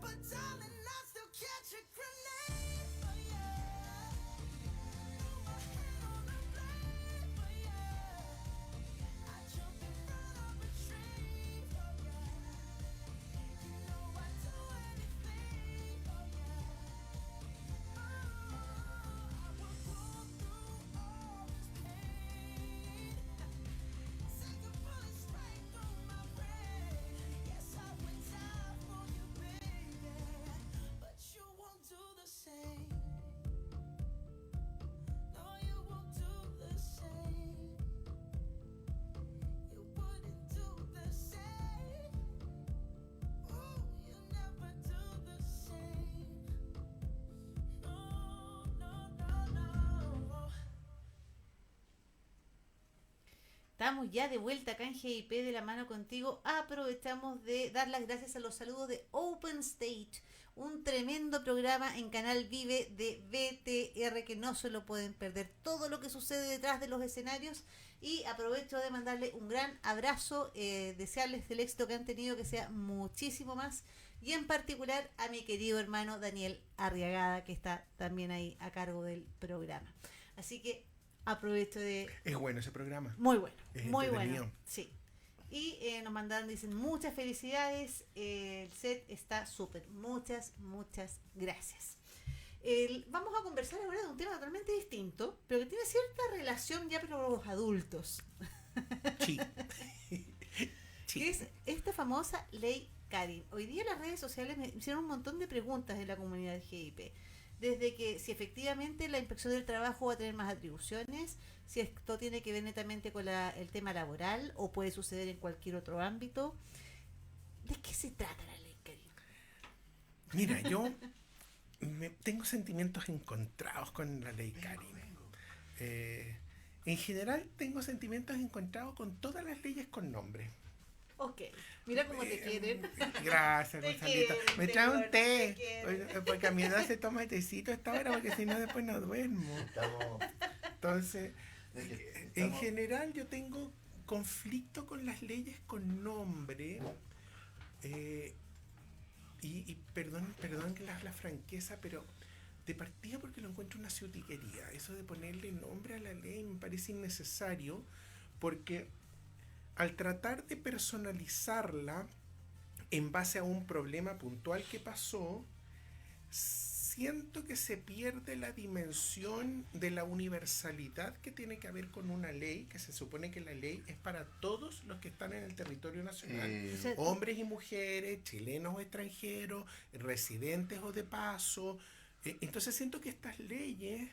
But darling, I still catch a grenade for ya. Throw my hand on a blade for ya. I jump in front of a train for ya. You know I'd do anything for ya. I would go through all this pain. Take a bullet straight through my brain. Yes, I would die for you, baby, but you won't do the same. No, you won't do the same. You wouldn't do the same. Ooh, you never do the same. No, no, no, no.
Estamos ya de vuelta acá en GIP de la mano contigo. Aprovechamos de dar las gracias a los saludos de Open Stage, un tremendo programa en Canal Vive de BTR que no se lo pueden perder. Todo lo que sucede detrás de los escenarios. Y aprovecho de mandarle un gran abrazo, desearles el éxito que han tenido, que sea muchísimo más. Y en particular a mi querido hermano Daniel Arriagada, que está también ahí a cargo del programa. Así que aprovecho de...
Es bueno ese programa.
Muy bueno,
Es
muy
entretenido.
bueno. Sí. Y nos mandaron, dicen, muchas felicidades. El set está súper. Muchas gracias. Vamos a conversar ahora de un tema totalmente distinto, pero que tiene cierta relación ya para los adultos.
Sí.
Que es esta famosa ley Karin. Hoy día las redes sociales me hicieron un montón de preguntas en la comunidad GIP. Desde que si efectivamente la inspección del trabajo va a tener más atribuciones, si esto tiene que ver netamente con el tema laboral o puede suceder en cualquier otro ámbito. ¿De qué se trata la ley Karin?
Mira, yo tengo sentimientos encontrados con la ley Karin. En general tengo sentimientos encontrados con todas las leyes con nombre.
Ok, mira cómo te quieren.
Gracias,
Te
Gonzalito.
quieren,
Me
te
trae un
quieren,
té.
te quieren.
Oye, porque a mi edad se toma tecito a esta hora, porque si no después no duermo.
Estamos,
Entonces, en
estamos-
general yo tengo conflicto con las leyes con nombre. Y perdón que la franqueza, pero de partida porque lo encuentro una ciutiquería. Eso de ponerle nombre a la ley me parece innecesario, porque al tratar de personalizarla en base a un problema puntual que pasó, siento que se pierde la dimensión de la universalidad que tiene que haber con una ley, que se supone que la ley es para todos los que están en el territorio nacional.
Entonces,
Hombres y mujeres, chilenos o extranjeros, residentes o de paso. Entonces siento que estas leyes,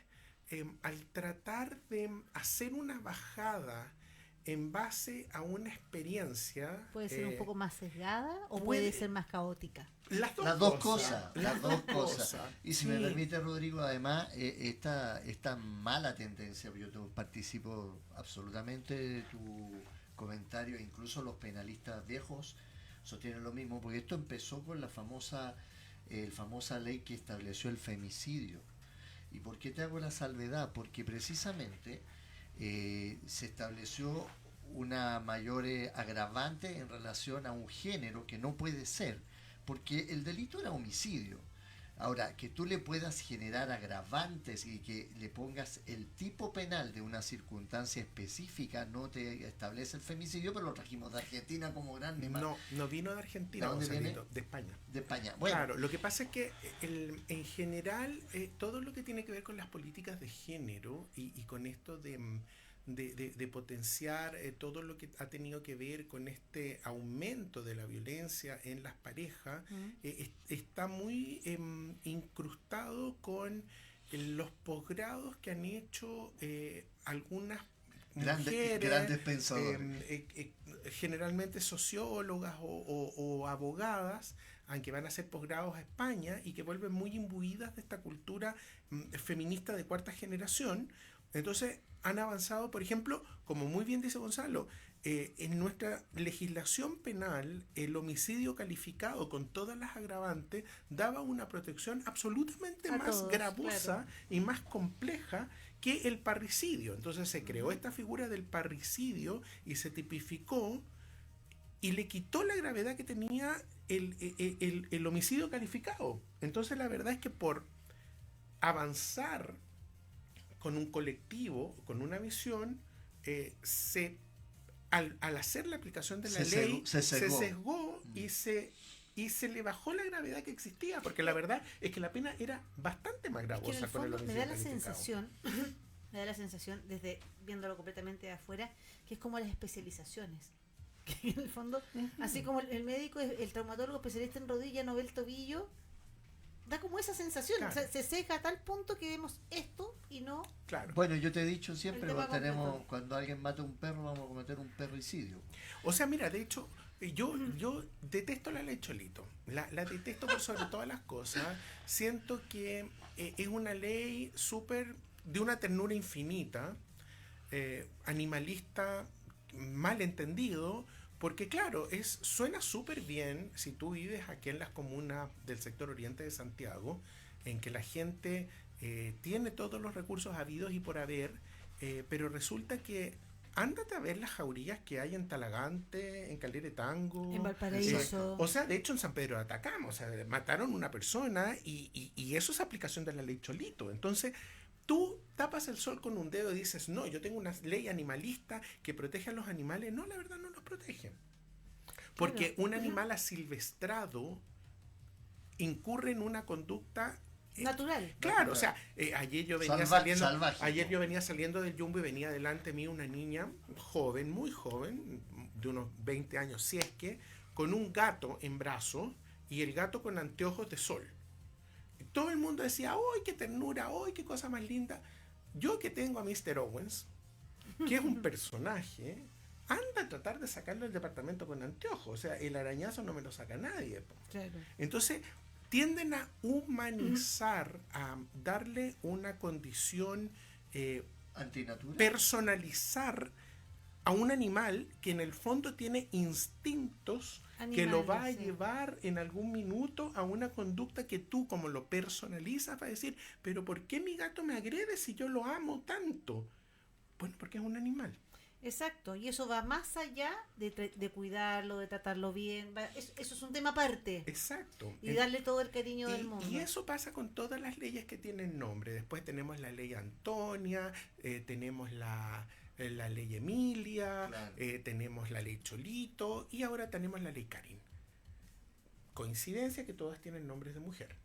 al tratar de hacer una bajada en base a una experiencia...
¿puede ser un poco más sesgada o
puede-
puede ser más caótica?
Las
las dos cosas,
las dos cosas.
Y si me permite, Rodrigo, además, esta mala tendencia, yo participo absolutamente de tu comentario, incluso los penalistas viejos sostienen lo mismo, porque esto empezó con la famosa ley que estableció el femicidio. ¿Y por qué te hago la salvedad? Porque precisamente se estableció una mayor agravante en relación a un género que no puede ser, porque el delito era homicidio. Ahora, que tú le puedas generar agravantes y que le pongas el tipo penal de una circunstancia específica no te establece el femicidio, pero lo trajimos de Argentina como grande mal.
No vino de Argentina,
¿De dónde
Gonzalito,
viene?
de España.
De España. Bueno,
Claro, lo que pasa es que en general todo lo que tiene que ver con las políticas de género y con esto de potenciar todo lo que ha tenido que ver con este aumento de la violencia en las parejas, está muy incrustado con los posgrados que han hecho algunas mujeres,
grandes pensadores.
generalmente sociólogas o abogadas, aunque van a hacer posgrados a España y que vuelven muy imbuidas de esta cultura feminista de cuarta generación. Entonces han avanzado, por ejemplo, como muy bien dice Gonzalo, en nuestra legislación penal el homicidio calificado con todas las agravantes daba una protección absolutamente
A
más
todos,
gravosa
claro.
y más compleja que el parricidio. Entonces se creó esta figura del parricidio y se tipificó y le quitó la gravedad que tenía el homicidio calificado. Entonces la verdad es que por avanzar con un colectivo, con una visión, al hacer la aplicación de la ley, se sesgó y se le bajó la gravedad que existía, porque la verdad es que la pena era bastante más
Es que en
gravosa
el
con el
fondo me
homicidio
da la
calificado.
sensación, me da la sensación, desde viéndolo completamente de afuera, que es como las especializaciones. Que en el fondo, así como el médico, el traumatólogo especialista en rodilla no ve el tobillo, da como esa sensación.
Claro.
O sea, se ceja a tal punto que vemos esto y no.
Claro.
Bueno, yo te he dicho siempre,
El tema completo.
cuando alguien mata a un perro, vamos a cometer un perricidio.
O sea, mira, de hecho, yo detesto la ley Cholito. La detesto por sobre todas las cosas. Siento que es una ley súper de una ternura infinita, animalista, mal entendido, porque claro, suena súper bien si tú vives aquí en las comunas del sector oriente de Santiago, en que la gente tiene todos los recursos habidos y por haber, pero resulta que ándate a ver las jaurías que hay en Talagante, en Calera de Tango,
En Valparaíso.
o sea, de hecho en San Pedro de Atacama, o sea, mataron una persona y eso es aplicación de la ley Cholito. Entonces, tú tapas el sol con un dedo y dices, no, yo tengo una ley animalista que protege a los animales. No, la verdad no los protege. Porque un animal asilvestrado incurre en una conducta
Natural.
claro, o sea, ayer yo venía
Salvaje.
ayer yo venía saliendo del Jumbo y venía delante mío una niña joven, muy joven, de unos 20 años, si es que, con un gato en brazo y el gato con anteojos de sol. Y todo el mundo decía, ¡ay, qué ternura! ¡Ay, qué cosa más linda! Yo que tengo a Mr. Owens, que es un personaje, anda a tratar de sacarlo del departamento con anteojos. O sea, el arañazo no me lo saca nadie. Po.
Claro.
Entonces, tienden a humanizar, a darle una condición
Antinatura.
personalizar a un animal que en el fondo tiene instintos que lo va a
Animales, sí.
llevar en algún minuto a una conducta que tú, como lo personalizas, vas a decir, pero ¿por qué mi gato me agrede si yo lo amo tanto? Bueno, porque es un animal.
Exacto, y eso va más allá de cuidarlo, de tratarlo bien. Eso es un tema aparte.
Exacto.
Y darle todo el cariño del mundo.
Y eso pasa con todas las leyes que tienen nombre. Después tenemos la ley Antonia, tenemos la ley Emilia,
Claro.
tenemos la ley Cholito y ahora tenemos la ley Karin. Coincidencia que todas tienen nombres de mujer.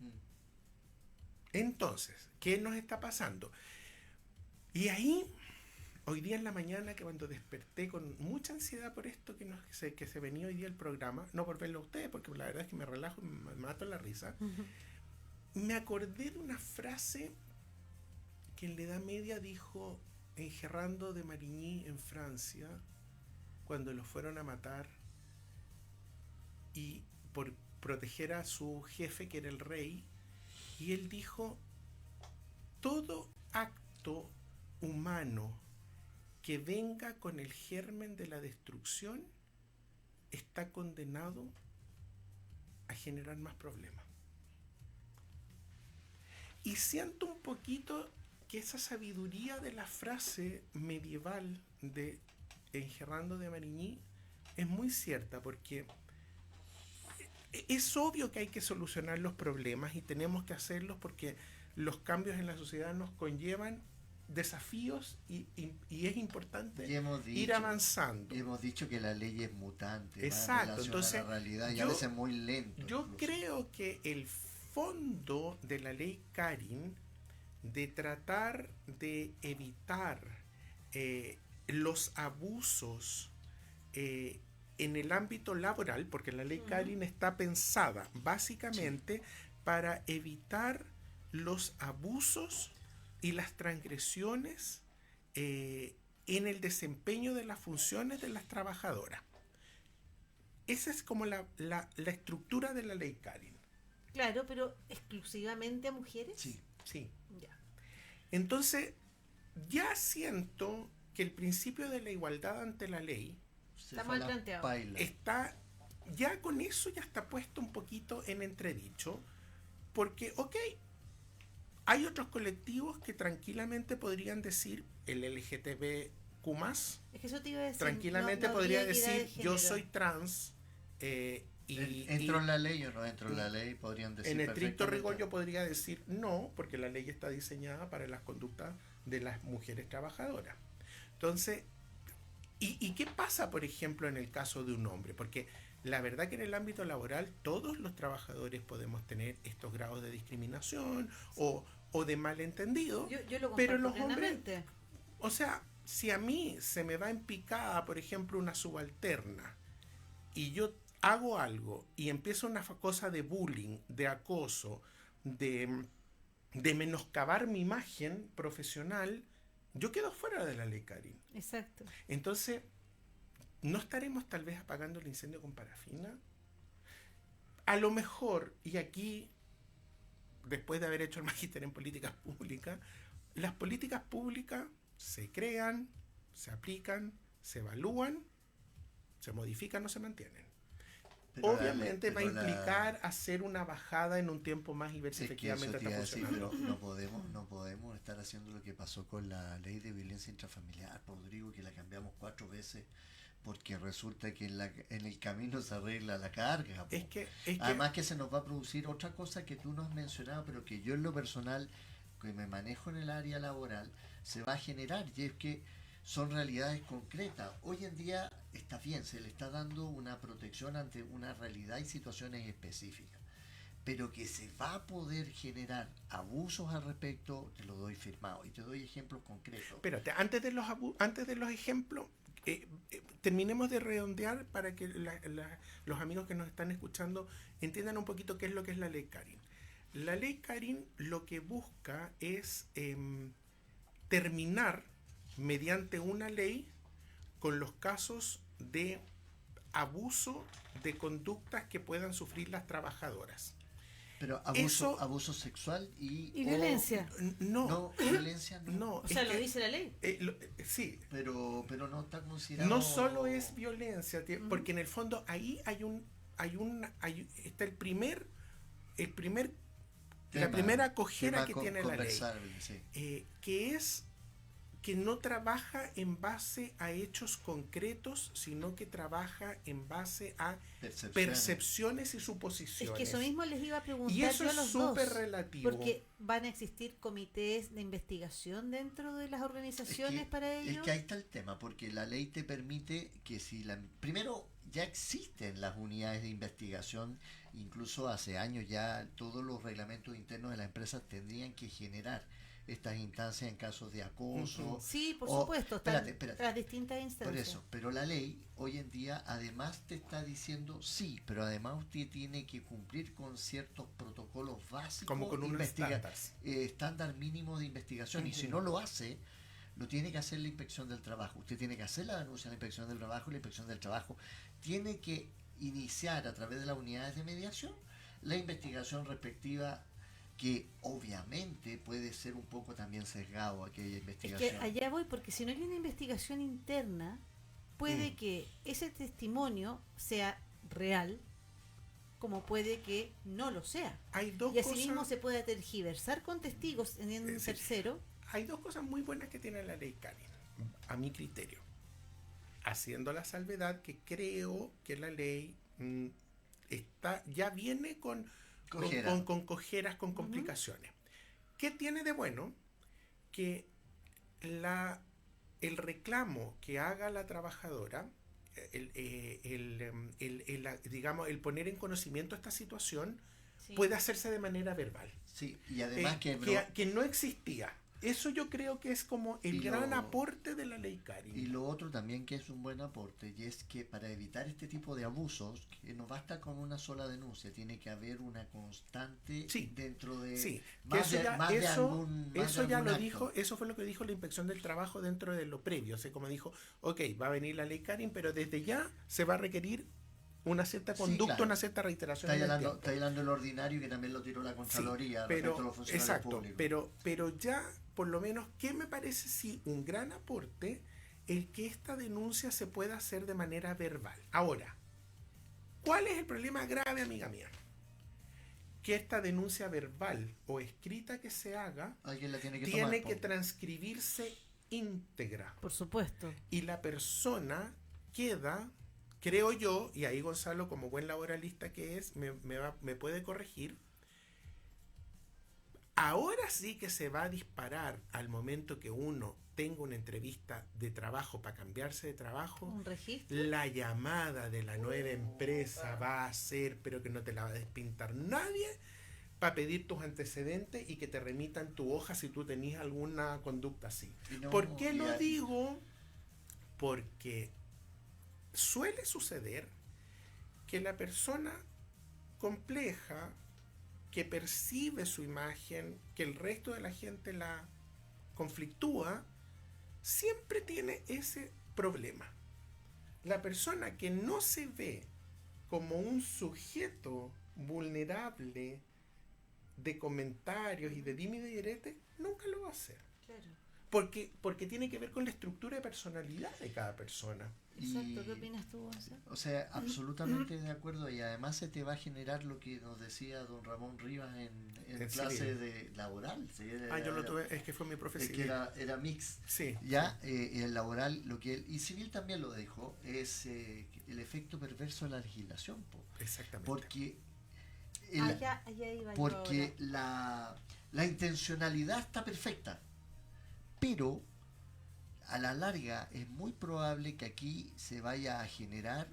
Mm.
Entonces, ¿qué nos está pasando? Y ahí, hoy día en la mañana, que cuando desperté con mucha ansiedad por esto que se venía hoy día el programa, no por verlo a ustedes, porque la verdad es que me relajo y me mato la risa, me acordé de una frase que en la Edad Media dijo Enguerrando de Marigny en Francia, cuando lo fueron a matar y por proteger a su jefe, que era el rey, y él dijo: todo acto humano que venga con el germen de la destrucción está condenado a generar más problemas. Y siento un poquito que esa sabiduría de la frase medieval de Enguerrando de Marigny es muy cierta, porque es obvio que hay que solucionar los problemas y tenemos que hacerlos porque los cambios en la sociedad nos conllevan desafíos y es importante ir avanzando.
Y hemos dicho que la ley es mutante.
Exacto, entonces
a la realidad y a veces muy lento.
Yo
incluso.
creo que el fondo de la ley Karin, de tratar de evitar los abusos en el ámbito laboral, porque la ley Karin está pensada básicamente para evitar los abusos y las transgresiones en el desempeño de las funciones de las trabajadoras. Esa es como la estructura de la ley Karin.
Claro, pero exclusivamente a mujeres.
Sí.
Sí.
Ya.
Entonces, ya siento que el principio de la igualdad ante la ley
Se
Está
fue
mal
la
planteado.
paila.
está, ya con eso ya está puesto un poquito en entredicho, porque, ok, hay otros colectivos que tranquilamente podrían decir, el LGTBQ+,
Es que eso te iba a decir.
tranquilamente
no
podría
habría equidad de
decir, yo
género.
soy trans,
¿Entro en la ley o no entro en la ley? Podrían decir
en estricto
perfectamente.
rigor yo podría decir no, porque la ley está diseñada para las conductas de las mujeres trabajadoras. Entonces, ¿y qué pasa, por ejemplo, en el caso de un hombre? Porque la verdad que en el ámbito laboral todos los trabajadores podemos tener estos grados de discriminación o de malentendido,
Yo lo comparto
pero los hombres,
plenamente.
o sea, si a mí se me va en picada, por ejemplo, una subalterna, y yo hago algo y empieza una cosa de bullying, de acoso, de menoscabar mi imagen profesional, yo quedo fuera de la ley Karin.
Exacto.
Entonces, ¿no estaremos tal vez apagando el incendio con parafina? A lo mejor, y aquí, después de haber hecho el magíster en políticas públicas, las políticas públicas se crean, se aplican, se evalúan, se modifican o se mantienen.
Pero
Obviamente va a
pero la-
implicar hacer una bajada en un tiempo más y ver si
Es que eso
efectivamente
te iba a
está
decir,
funcionando.
pero no podemos estar haciendo lo que pasó con la ley de violencia intrafamiliar, Rodrigo, que la cambiamos 4 veces porque resulta que en el camino se arregla la carga. po.
Es que
Además que se nos va a producir otra cosa que tú no has mencionado, pero que yo en lo personal, que me manejo en el área laboral, se va a generar, y es que son realidades concretas. Hoy en día está bien, se le está dando una protección ante una realidad y situaciones específicas, pero que se va a poder generar abusos al respecto, te lo doy firmado y te doy ejemplos concretos.
espérate, antes de los ejemplos, terminemos de redondear para que los amigos que nos están escuchando entiendan un poquito qué es lo que es la ley Karin. La ley Karin lo que busca es terminar mediante una ley con los casos de abuso de conductas que puedan sufrir las trabajadoras.
Pero
Eso-
abuso sexual
Y violencia.
No,
violencia no.
no.
O sea,
es
lo
que,
dice la ley.
sí,
Pero no está considerado.
no solo es violencia, porque en el fondo ahí está la primera cojera
tema
que tiene la ley,
conversable, sí.
que es que no trabaja en base a hechos concretos, sino que trabaja en base a percepciones y
Es
suposiciones.
que eso mismo les iba a preguntar
Y eso
yo a
es
los
súper
dos.
relativo.
Porque van a existir comités de investigación dentro de las organizaciones para ello.
Es que ahí está el tema, porque la ley te permite que primero ya existen las unidades de investigación, incluso hace años ya todos los reglamentos internos de las empresas tendrían que generar estas instancias en casos de acoso.
Sí, por
o-
supuesto, están
espérate.
las distintas instancias.
Por eso, pero la ley hoy en día además te está diciendo sí, pero además usted tiene que cumplir con ciertos protocolos básicos,
Como con unos estándares.
estándar mínimo de investigación, y si no lo hace, lo tiene que hacer la inspección del trabajo. Usted tiene que hacer la denuncia a la inspección del trabajo, y la inspección del trabajo tiene que iniciar a través de las unidades de mediación la investigación respectiva, que obviamente puede ser un poco también sesgado aquella
Es
investigación.
que allá voy, porque si no hay una investigación interna, puede que ese testimonio sea real, como puede que no lo sea.
Hay dos
Y
cosas.
asimismo se puede tergiversar con testigos en un
Sí.
tercero.
Hay dos cosas muy buenas que tiene la ley Karin, a mi criterio. Haciendo la salvedad que creo que la ley ya viene con cojeras, con complicaciones. ¿Qué tiene de bueno? Que el reclamo que haga la trabajadora, digamos, el poner en conocimiento esta situación,
Sí.
puede hacerse de manera verbal.
Sí, y además
que no existía. Eso yo creo que es como el
Y
gran
lo-
aporte de la ley Karin.
Y lo otro también que es un buen aporte, y es que para evitar este tipo de abusos, que no basta con una sola denuncia, tiene que haber una constante
Sí,
dentro de
Sí, que
más
eso
de-
ya,
más de
eso,
algún- más
eso
de
ya
algún
lo
acto.
dijo, eso fue lo que dijo la Inspección del Trabajo dentro de lo previo. O sea, como dijo, ok, va a venir la ley Karin, pero desde ya se va a requerir una cierta
Sí,
conducta,
claro.
una cierta reiteración.
Está
en el
hablando,
tiempo.
está hablando el ordinario, que también lo tiró la Contraloría
Sí,
respecto a los funcionarios
exacto,
públicos.
pero ya, por lo menos, ¿qué me parece sí un gran aporte? El que esta denuncia se pueda hacer de manera verbal. Ahora, ¿cuál es el problema grave, amiga mía? Que esta denuncia verbal o escrita que se haga
Alguien la tiene que
tiene
tomar.
que transcribirse íntegra.
Por supuesto.
Y la persona queda, creo yo, y ahí Gonzalo, como buen laboralista que es, me puede corregir. Ahora sí que se va a disparar al momento que uno tenga una entrevista de trabajo para cambiarse de trabajo.
Un registro.
La llamada de la nueva empresa va a ser, pero que no te la va a despintar nadie, para pedir tus antecedentes y que te remitan tu hoja si tú tenías alguna conducta así.
Y no-
¿Por qué
y
lo
hay-
digo? Porque suele suceder que la persona compleja, que percibe su imagen, que el resto de la gente la conflictúa, siempre tiene ese problema. La persona que no se ve como un sujeto vulnerable de comentarios y de dime y de direte, nunca lo va a hacer.
Claro.
Porque tiene que ver con la estructura de personalidad de cada persona.
Exacto.
Y-
¿Qué opinas tú, Gonzalo?
O sea, absolutamente de acuerdo, y además se te va a generar lo que nos decía don Ramón Rivas en
En
clase
civil.
de laboral. ¿Sí?
Yo lo tuve, es que fue mi
Es
profesor.
que era mix.
Sí.
Ya, el laboral, lo que y civil también lo dijo, es el efecto perverso de la legislación,
Exactamente.
porque
Allá iba yo
porque
ahora.
la intencionalidad está perfecta, pero a la larga es muy probable que aquí se vaya a generar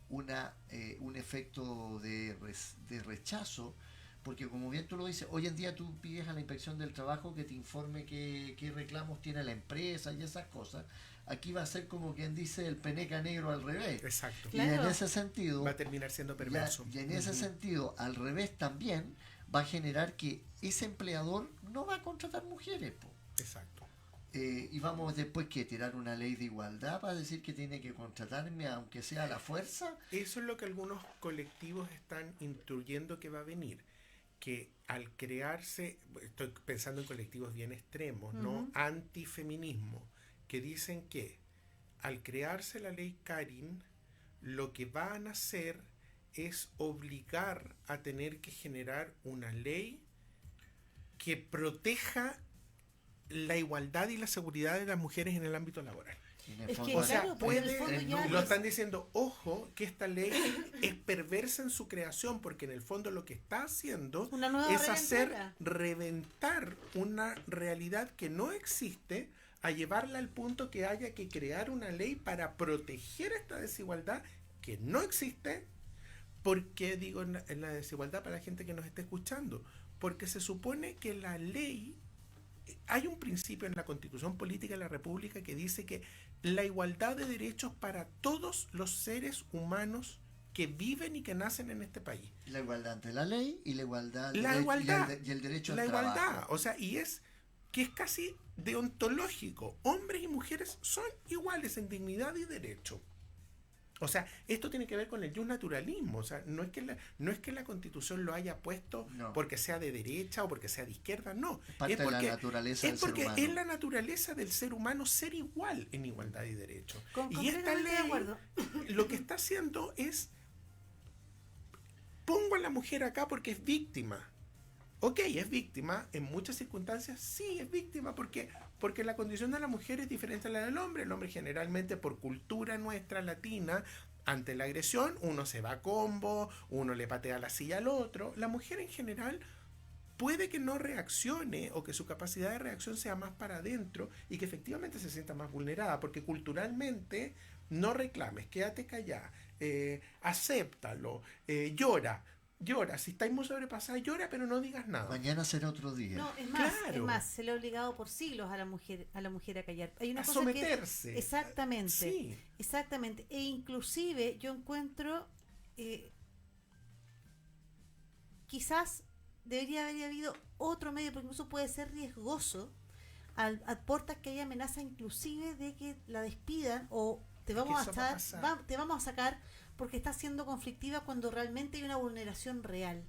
un efecto de rechazo, porque como bien tú lo dices, hoy en día tú pides a la inspección del trabajo que te informe qué reclamos tiene la empresa y esas cosas. Aquí va a ser como quien dice el peneca negro al revés.
Exacto.
Y en
Claro.
ese sentido,
Va a terminar siendo perverso.
y en ese
Ujú.
sentido, al revés también, va a generar que ese empleador no va a contratar mujeres.
Exacto.
Y vamos después que tirar una ley de igualdad para decir que tiene que contratarme aunque sea a la fuerza.
Eso es lo que algunos colectivos están instruyendo que va a venir. que al crearse, estoy pensando en colectivos bien extremos, ¿no? Antifeminismo, que dicen que al crearse la ley Karin, lo que van a hacer es obligar a tener que generar una ley que proteja la igualdad y la seguridad de las mujeres en el ámbito laboral.
Es que,
O sea,
claro, porque en el fondo ya
lo están diciendo, ojo, que esta ley es perversa en su creación, porque en el fondo lo que está haciendo
una nueva
es hacer
reventera.
reventar una realidad que no existe, a llevarla al punto que haya que crear una ley para proteger esta desigualdad que no existe. ¿Por qué digo en la desigualdad para la gente que nos esté escuchando? Porque se supone que la ley, hay un principio en la Constitución Política de la República que dice que la igualdad de derechos para todos los seres humanos que viven y que nacen en este país.
La igualdad ante la ley y la igualdad, y el derecho al
la igualdad,
trabajo.
o sea, y es que es casi deontológico. Hombres y mujeres son iguales en dignidad y derecho. O sea, esto tiene que ver con el justnaturalismo. O sea, no es que la Constitución lo haya puesto porque sea de derecha o porque sea de izquierda, no.
Parte de la naturaleza del ser humano.
Es la naturaleza del ser humano ser igual en igualdad y derecho. Y esta
Completamente de
ley
acuerdo.
lo que está haciendo es, pongo a la mujer acá porque es víctima. Ok, es víctima, en muchas circunstancias sí es víctima, porque la condición de la mujer es diferente a la del hombre. El hombre generalmente, por cultura nuestra latina, ante la agresión, uno se va a combo, uno le patea la silla al otro. La mujer en general puede que no reaccione, o que su capacidad de reacción sea más para adentro y que efectivamente se sienta más vulnerada, porque culturalmente no reclames, quédate callada, acéptalo, llora, si estáis muy sobrepasadas, llora, pero no digas nada.
Mañana será otro día.
No, es más,
Claro.
se le ha obligado por siglos a la mujer a callar. Hay una
A
cosa
someterse.
que exactamente,
Sí.
exactamente, e inclusive yo encuentro quizás debería haber habido otro medio, porque incluso puede ser riesgoso a puertas que haya amenaza inclusive de que la despidan o te vamos a
eso va a
estar,
pasar.
te vamos a sacar porque está siendo conflictiva cuando realmente hay una vulneración real.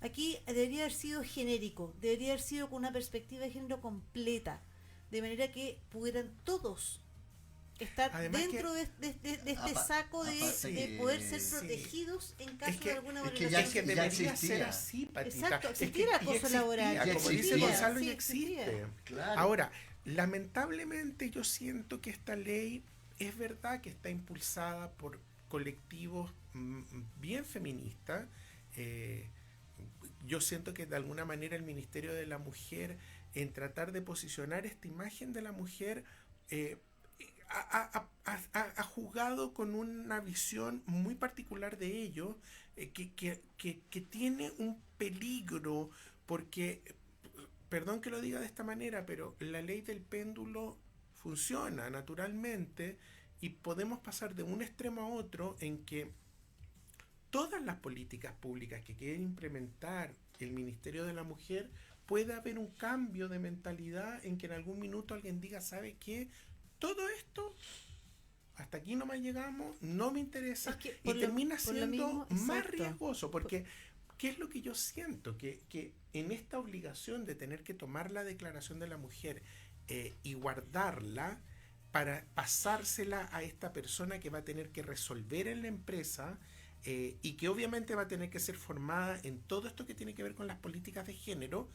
Aquí debería haber sido genérico, debería haber sido con una perspectiva de género completa, de manera que pudieran todos estar
Además
dentro de este saco de
aparte
poder
que-
ser protegidos en caso de alguna
es que
vulneración.
Es que
ya
debería
existía.
ser así, Patita.
Exacto,
Es que
existía el acoso
ya existía,
laboral.
Ya
como dice
existía.
Gonzalo,
Sí,
ya
existía.
existe.
Claro.
Ahora, lamentablemente yo siento que esta ley es verdad que está impulsada por colectivos bien feministas. Yo siento que de alguna manera el Ministerio de la Mujer, en tratar de posicionar esta imagen de la mujer, ha jugado con una visión muy particular de ello, que tiene un peligro, porque, perdón que lo diga de esta manera, pero la ley del péndulo funciona naturalmente y podemos pasar de un extremo a otro en que todas las políticas públicas que quieren implementar el Ministerio de la Mujer, puede haber un cambio de mentalidad en que en algún minuto alguien diga, ¿sabe qué? Todo esto, hasta aquí nomás llegamos, no me interesa,
Es que
y termina
por lo
siendo
mismo,
más
exacto.
riesgoso, porque ¿qué es lo que yo siento? Que en esta obligación de tener que tomar la declaración de la mujer y guardarla para pasársela a esta persona que va a tener que resolver en la empresa, y que obviamente va a tener que ser formada en todo esto que tiene que ver con las políticas de género,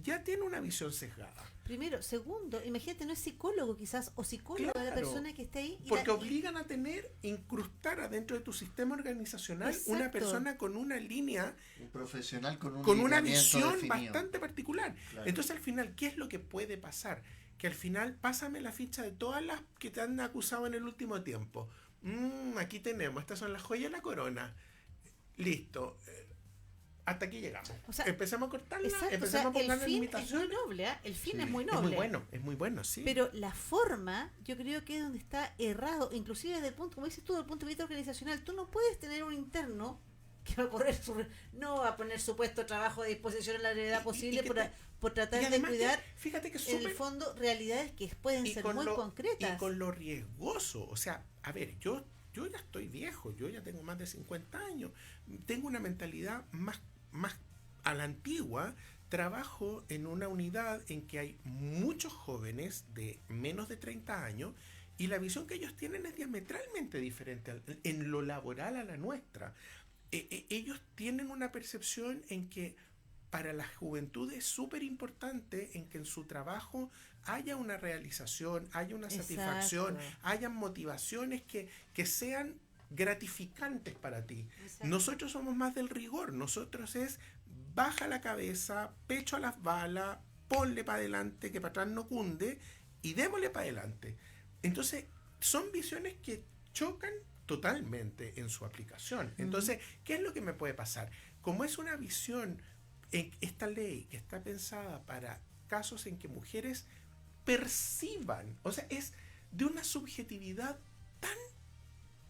ya tiene una visión sesgada.
Primero, segundo, imagínate, no es psicólogo quizás, o psicóloga la
Claro,
persona que esté ahí.
porque obligan a incrustar adentro de tu sistema organizacional una
Exacto.
persona con una línea,
Un profesional con
con una
lineamiento
visión
definido.
bastante particular.
Claro.
Entonces al final, ¿qué es lo que puede pasar? Que al final, pásame la ficha de todas las que te han acusado en el último tiempo. Aquí tenemos, estas son las joyas de la corona. Listo. Hasta aquí llegamos.
O sea,
empecemos a cortarla,
Exacto, o sea,
empecemos a poner
el fin es
limitaciones.
muy noble, ¿eh? El fin
Sí,
es muy
Es
noble.
muy bueno, sí.
Pero la forma, yo creo que es donde está errado, inclusive desde el punto, como dices tú, desde el punto de vista organizacional, tú no puedes tener un interno que va a correr no va a poner su puesto de trabajo a disposición en la brevedad posible
que
por tratar
y
de
además
cuidar
fíjate que es
en el
súper
fondo realidades que pueden ser muy concretas.
Y con lo riesgoso, o sea, a ver, yo ya estoy viejo, yo ya tengo más de 50 años, tengo una mentalidad más a la antigua, trabajo en una unidad en que hay muchos jóvenes de menos de 30 años y la visión que ellos tienen es diametralmente diferente en lo laboral a la nuestra. Ellos tienen una percepción en que para la juventud es súper importante en que en su trabajo haya una realización, haya una satisfacción, hayan motivaciones que sean gratificantes para ti.
Exacto.
Nosotros somos más del rigor, nosotros es baja la cabeza, pecho a las balas, ponle para adelante, que para atrás no cunde, y démosle para adelante. Entonces, son visiones que chocan totalmente en su aplicación. Entonces, ¿qué es lo que me puede pasar? Como es una visión, esta ley que está pensada para casos en que mujeres perciban, o sea, es de una subjetividad tan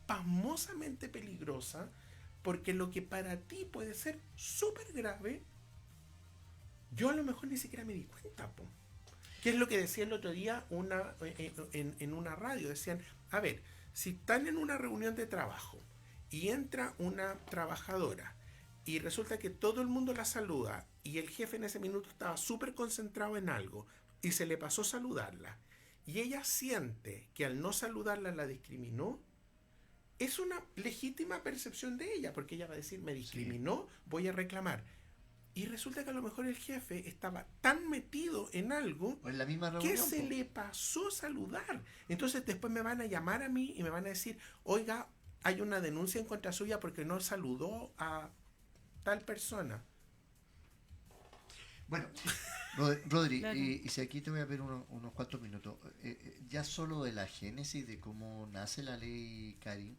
pasmosamente peligrosa, porque lo que para ti puede ser súper grave, yo a lo mejor ni siquiera me di cuenta, po. ¿Qué es lo que decía el otro día en una radio? Decían, a ver, si están en una reunión de trabajo y entra una trabajadora y resulta que todo el mundo la saluda y el jefe en ese minuto estaba súper concentrado en algo y se le pasó saludarla y ella siente que al no saludarla la discriminó, es una legítima percepción de ella, porque ella va a decir, me discriminó, voy a reclamar. Y resulta que a lo mejor el jefe estaba tan metido en algo
O en la misma reunión,
que se le pasó saludar. Entonces después me van a llamar a mí y me van a decir, oiga, hay una denuncia en contra suya porque no saludó a tal persona.
Bueno, Rodri,
Claro.
y si aquí te voy a pedir unos cuantos minutos, ya solo de la génesis de cómo nace la ley Karin,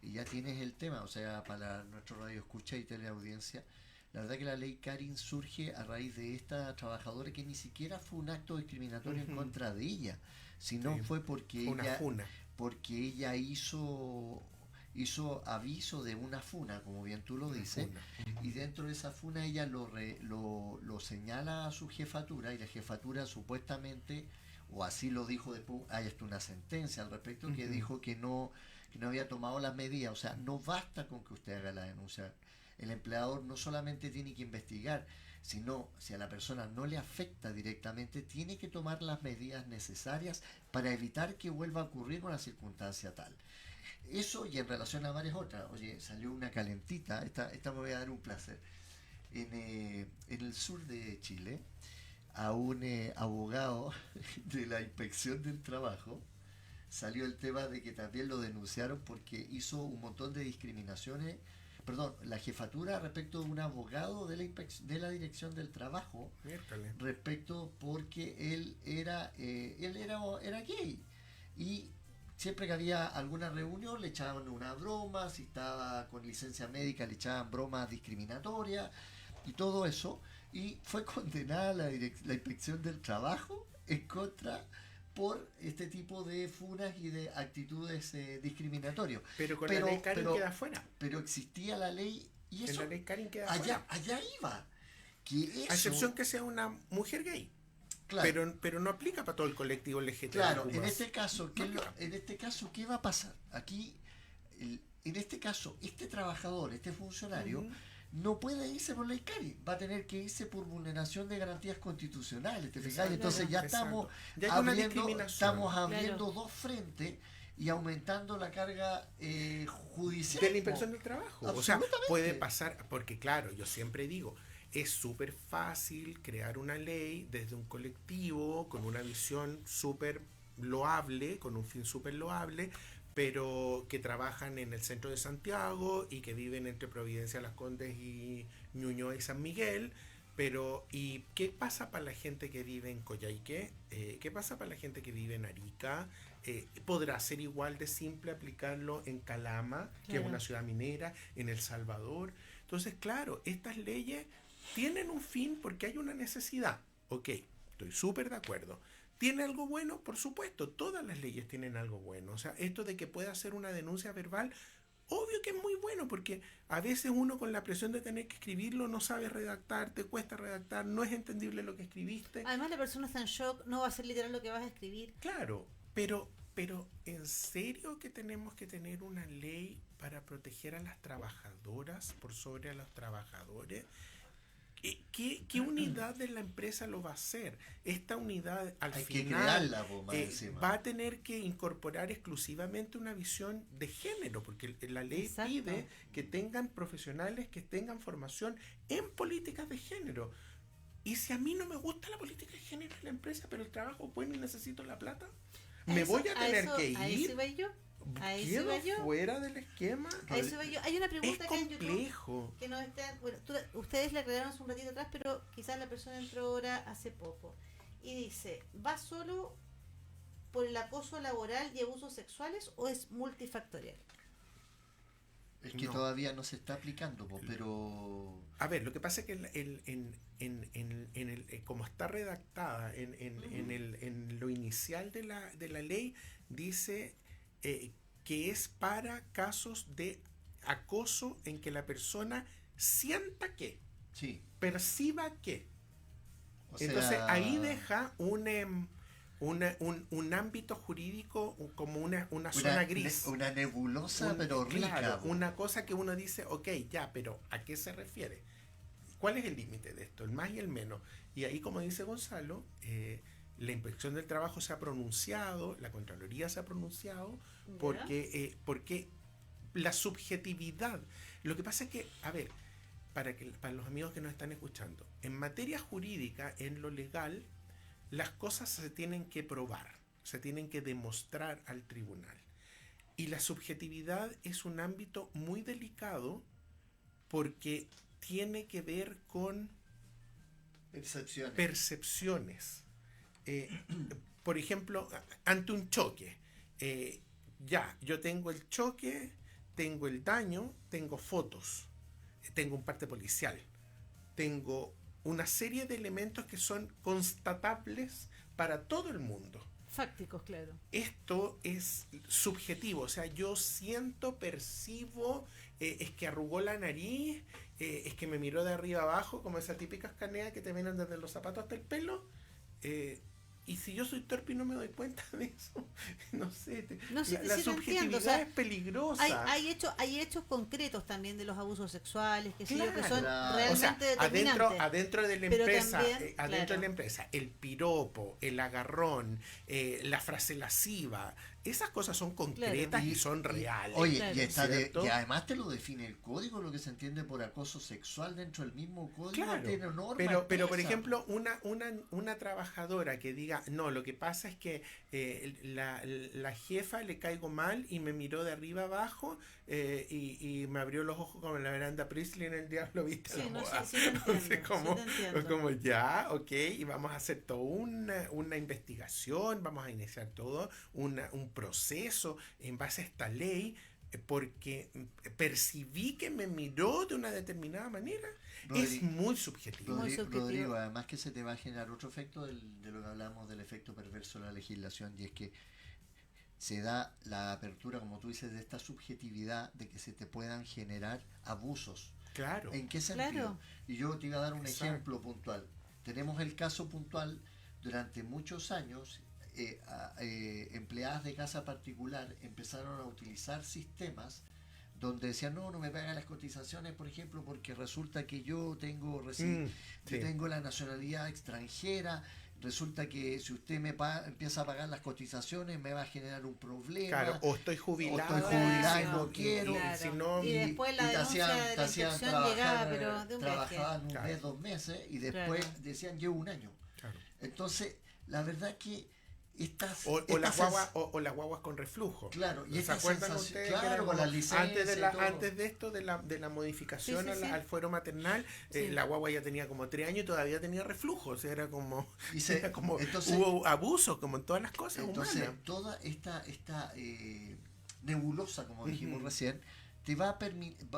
y ya tienes el tema, o sea, para nuestro radio escucha y teleaudiencia, la verdad que la ley Karin surge a raíz de esta trabajadora que ni siquiera fue un acto discriminatorio en contra de ella, sino
Sí,
fue porque
fue una funa.
ella hizo aviso de una funa, como bien tú lo
Una
dices,
funa.
y dentro de esa funa ella lo señala a su jefatura, y la jefatura supuestamente, o así lo dijo después, hay hasta una sentencia al respecto que dijo que no había tomado las medidas. O sea, no basta con que usted haga la denuncia. El empleador no solamente tiene que investigar, sino si a la persona no le afecta directamente, tiene que tomar las medidas necesarias para evitar que vuelva a ocurrir una circunstancia tal. Eso, y en relación a varias otras. Oye, salió una calentita, esta me voy a dar un placer. En el sur de Chile, a un abogado de la Inspección del Trabajo salió el tema de que también lo denunciaron porque hizo un montón de discriminaciones. Perdón, la jefatura respecto de un abogado de la Dirección del Trabajo,
Miércoles.
respecto porque él era gay, y siempre que había alguna reunión le echaban una broma, si estaba con licencia médica le echaban bromas discriminatorias y todo eso, y fue condenada la Inspección del Trabajo en contra por este tipo de funas y de actitudes discriminatorias.
Pero con la ley Karin queda fuera.
Pero existía la ley y
En
eso
la ley Karin queda fuera.
allá iba. Que eso,
A excepción que sea una mujer gay.
claro,
Pero no aplica para todo el colectivo LGTB+.
claro, en este caso,
No,
¿qué va a pasar? Aquí, en este caso, este trabajador, este funcionario, no puede irse por ley Cari, va a tener que irse por vulneración de garantías constitucionales, ¿te fijas?
Exacto,
Entonces ya
exacto.
estamos
Ya hay una discriminación.
estamos abriendo
Claro.
dos frentes y aumentando la carga judicial.
De la inspección del trabajo. O sea,
Absolutamente.
puede pasar, porque claro, yo siempre digo, es súper fácil crear una ley desde un colectivo con una visión súper loable, con un fin súper loable, pero que trabajan en el centro de Santiago y que viven entre Providencia, Las Condes y Ñuñoa y San Miguel. Pero, ¿y qué pasa para la gente que vive en Coyhaique? ¿Qué pasa para la gente que vive en Arica? ¿Podrá ser igual de simple aplicarlo en Calama, que es
Claro.
una ciudad minera, en El Salvador? Entonces, claro, estas leyes tienen un fin porque hay una necesidad. Ok, estoy súper de acuerdo. ¿Tiene algo bueno? Por supuesto, todas las leyes tienen algo bueno. O sea, esto de que pueda hacer una denuncia verbal, obvio que es muy bueno, porque a veces uno con la presión de tener que escribirlo no sabe redactar, te cuesta redactar, no es entendible lo que escribiste.
Además, la persona está en shock, no va a ser literal lo que vas a escribir.
Claro, pero ¿en serio que tenemos que tener una ley para proteger a las trabajadoras por sobre a los trabajadores? ¿Qué unidad de la empresa lo va a hacer? Esta unidad al
Hay que
final
crearla, po, más encima.
va a tener que incorporar exclusivamente una visión de género, porque la ley
Exacto.
pide que tengan profesionales que tengan formación en políticas de género. Y si a mí no me gusta la política de género en la empresa, pero el trabajo es bueno y necesito la plata, me voy a tener que
A eso
ir.
iba yo. A eso
Quedo
iba yo.
fuera del esquema.
A eso iba yo. Hay una
Es
pregunta acá en YouTube
complejo.
que nos están, bueno, ustedes la aclararon hace un ratito atrás, pero quizás la persona entró ahora hace poco. Y dice, ¿va solo por el acoso laboral y abusos sexuales o es multifactorial?
Es que
No.
todavía no se está aplicando, po, pero...
A ver, lo que pasa es que como está redactada en lo inicial de la ley, dice que es para casos de acoso en que la persona sienta que,
Sí.
perciba que.
O
Entonces
sea,
ahí deja un ámbito jurídico como una zona gris.
Una nebulosa, pero rica.
Claro,
po.
una cosa que uno dice, ok, ya, pero ¿a qué se refiere? ¿Cuál es el límite de esto? El más y el menos. Y ahí, como dice Gonzalo, la Inspección del Trabajo se ha pronunciado, la Contraloría se ha pronunciado, porque la subjetividad. Lo que pasa es que, a ver, para los amigos que nos están escuchando, en materia jurídica, en lo legal, las cosas se tienen que probar, se tienen que demostrar al tribunal. Y la subjetividad es un ámbito muy delicado porque tiene que ver con
Percepciones.
percepciones. Por ejemplo, ante un choque, yo tengo el choque, tengo el daño, tengo fotos, tengo un parte policial, tengo una serie de elementos que son constatables para todo el mundo.
Fácticos, claro.
Esto es subjetivo, o sea, yo siento, percibo, es que arrugó la nariz, es que me miró de arriba abajo, como esa típica escanea que te vienen desde los zapatos hasta el pelo. Y si yo soy torpe y no me doy cuenta de eso, no sé,
No, sí,
la
sí te
subjetividad
entiendo, o sea,
es peligrosa.
Hay hechos concretos también de los abusos sexuales, que
Claro.
que son
Claro.
realmente
O sea,
determinantes.
adentro de la
Pero
empresa,
también,
adentro
claro.
de la empresa, el piropo, el agarrón, la frase lasciva, esas cosas son concretas y son reales.
Oye,
Claro.
y,
¿Cierto?
y además te lo define el código, lo que se entiende por acoso sexual dentro del mismo código.
Claro,
Tiene normas
pero por
expresas.
ejemplo, una trabajadora que diga, no, lo que pasa es que la jefa le caigo mal y me miró de arriba abajo y me abrió los ojos como en la Miranda Priestley en El Diablo Viste a
Sí,
la
no,
Moda.
sí te entiendo,
Entonces, como,
sí te entiendo.
como ya, ok, y vamos a hacer toda una investigación, vamos a iniciar todo un proceso en base a esta ley, porque percibí que me miró de una determinada manera. Es muy subjetivo.
Muy subjetivo.
Rodrigo, además que se te va a generar otro efecto de lo que hablamos del efecto perverso de la legislación, y es que se da la apertura, como tú dices, de esta subjetividad de que se te puedan generar abusos.
Claro.
¿En qué sentido?
Claro.
Y yo te iba a dar un
Exacto.
ejemplo puntual. Tenemos el caso puntual, durante muchos años, empleadas de casa particular empezaron a utilizar sistemas donde decían, no me pagan las cotizaciones, por ejemplo, porque resulta que yo tengo
Sí.
tengo la nacionalidad extranjera, resulta que si usted empieza a pagar las cotizaciones me va a generar un problema.
Claro, o estoy jubilado,
o estoy jubilado
y no
quiero,
Claro.
si no,
Y después la
te
denuncia de la
hacían
inspección llegaba, pero de un viaje.
trabajaban un
Claro.
mes, 2 meses, y después
Claro.
decían llevo un año.
claro.
Entonces, la verdad que estas...
O
estas
las guaguas con reflujo.
Claro, y
¿Se
esta
acuerdan
sensación,
ustedes?
claro,
que era
con
como
las licencias y todo.
antes de esto, de la modificación
Sí, sí, sí.
al fuero maternal,
Sí.
la guagua ya tenía como 3 años y todavía tenía reflujo. O sea, era como,
Y se-
era como
entonces-
hubo abuso, como en todas las cosas
Entonces,
humanas.
toda esta nebulosa, como dijimos
Ujú.
recién, te va a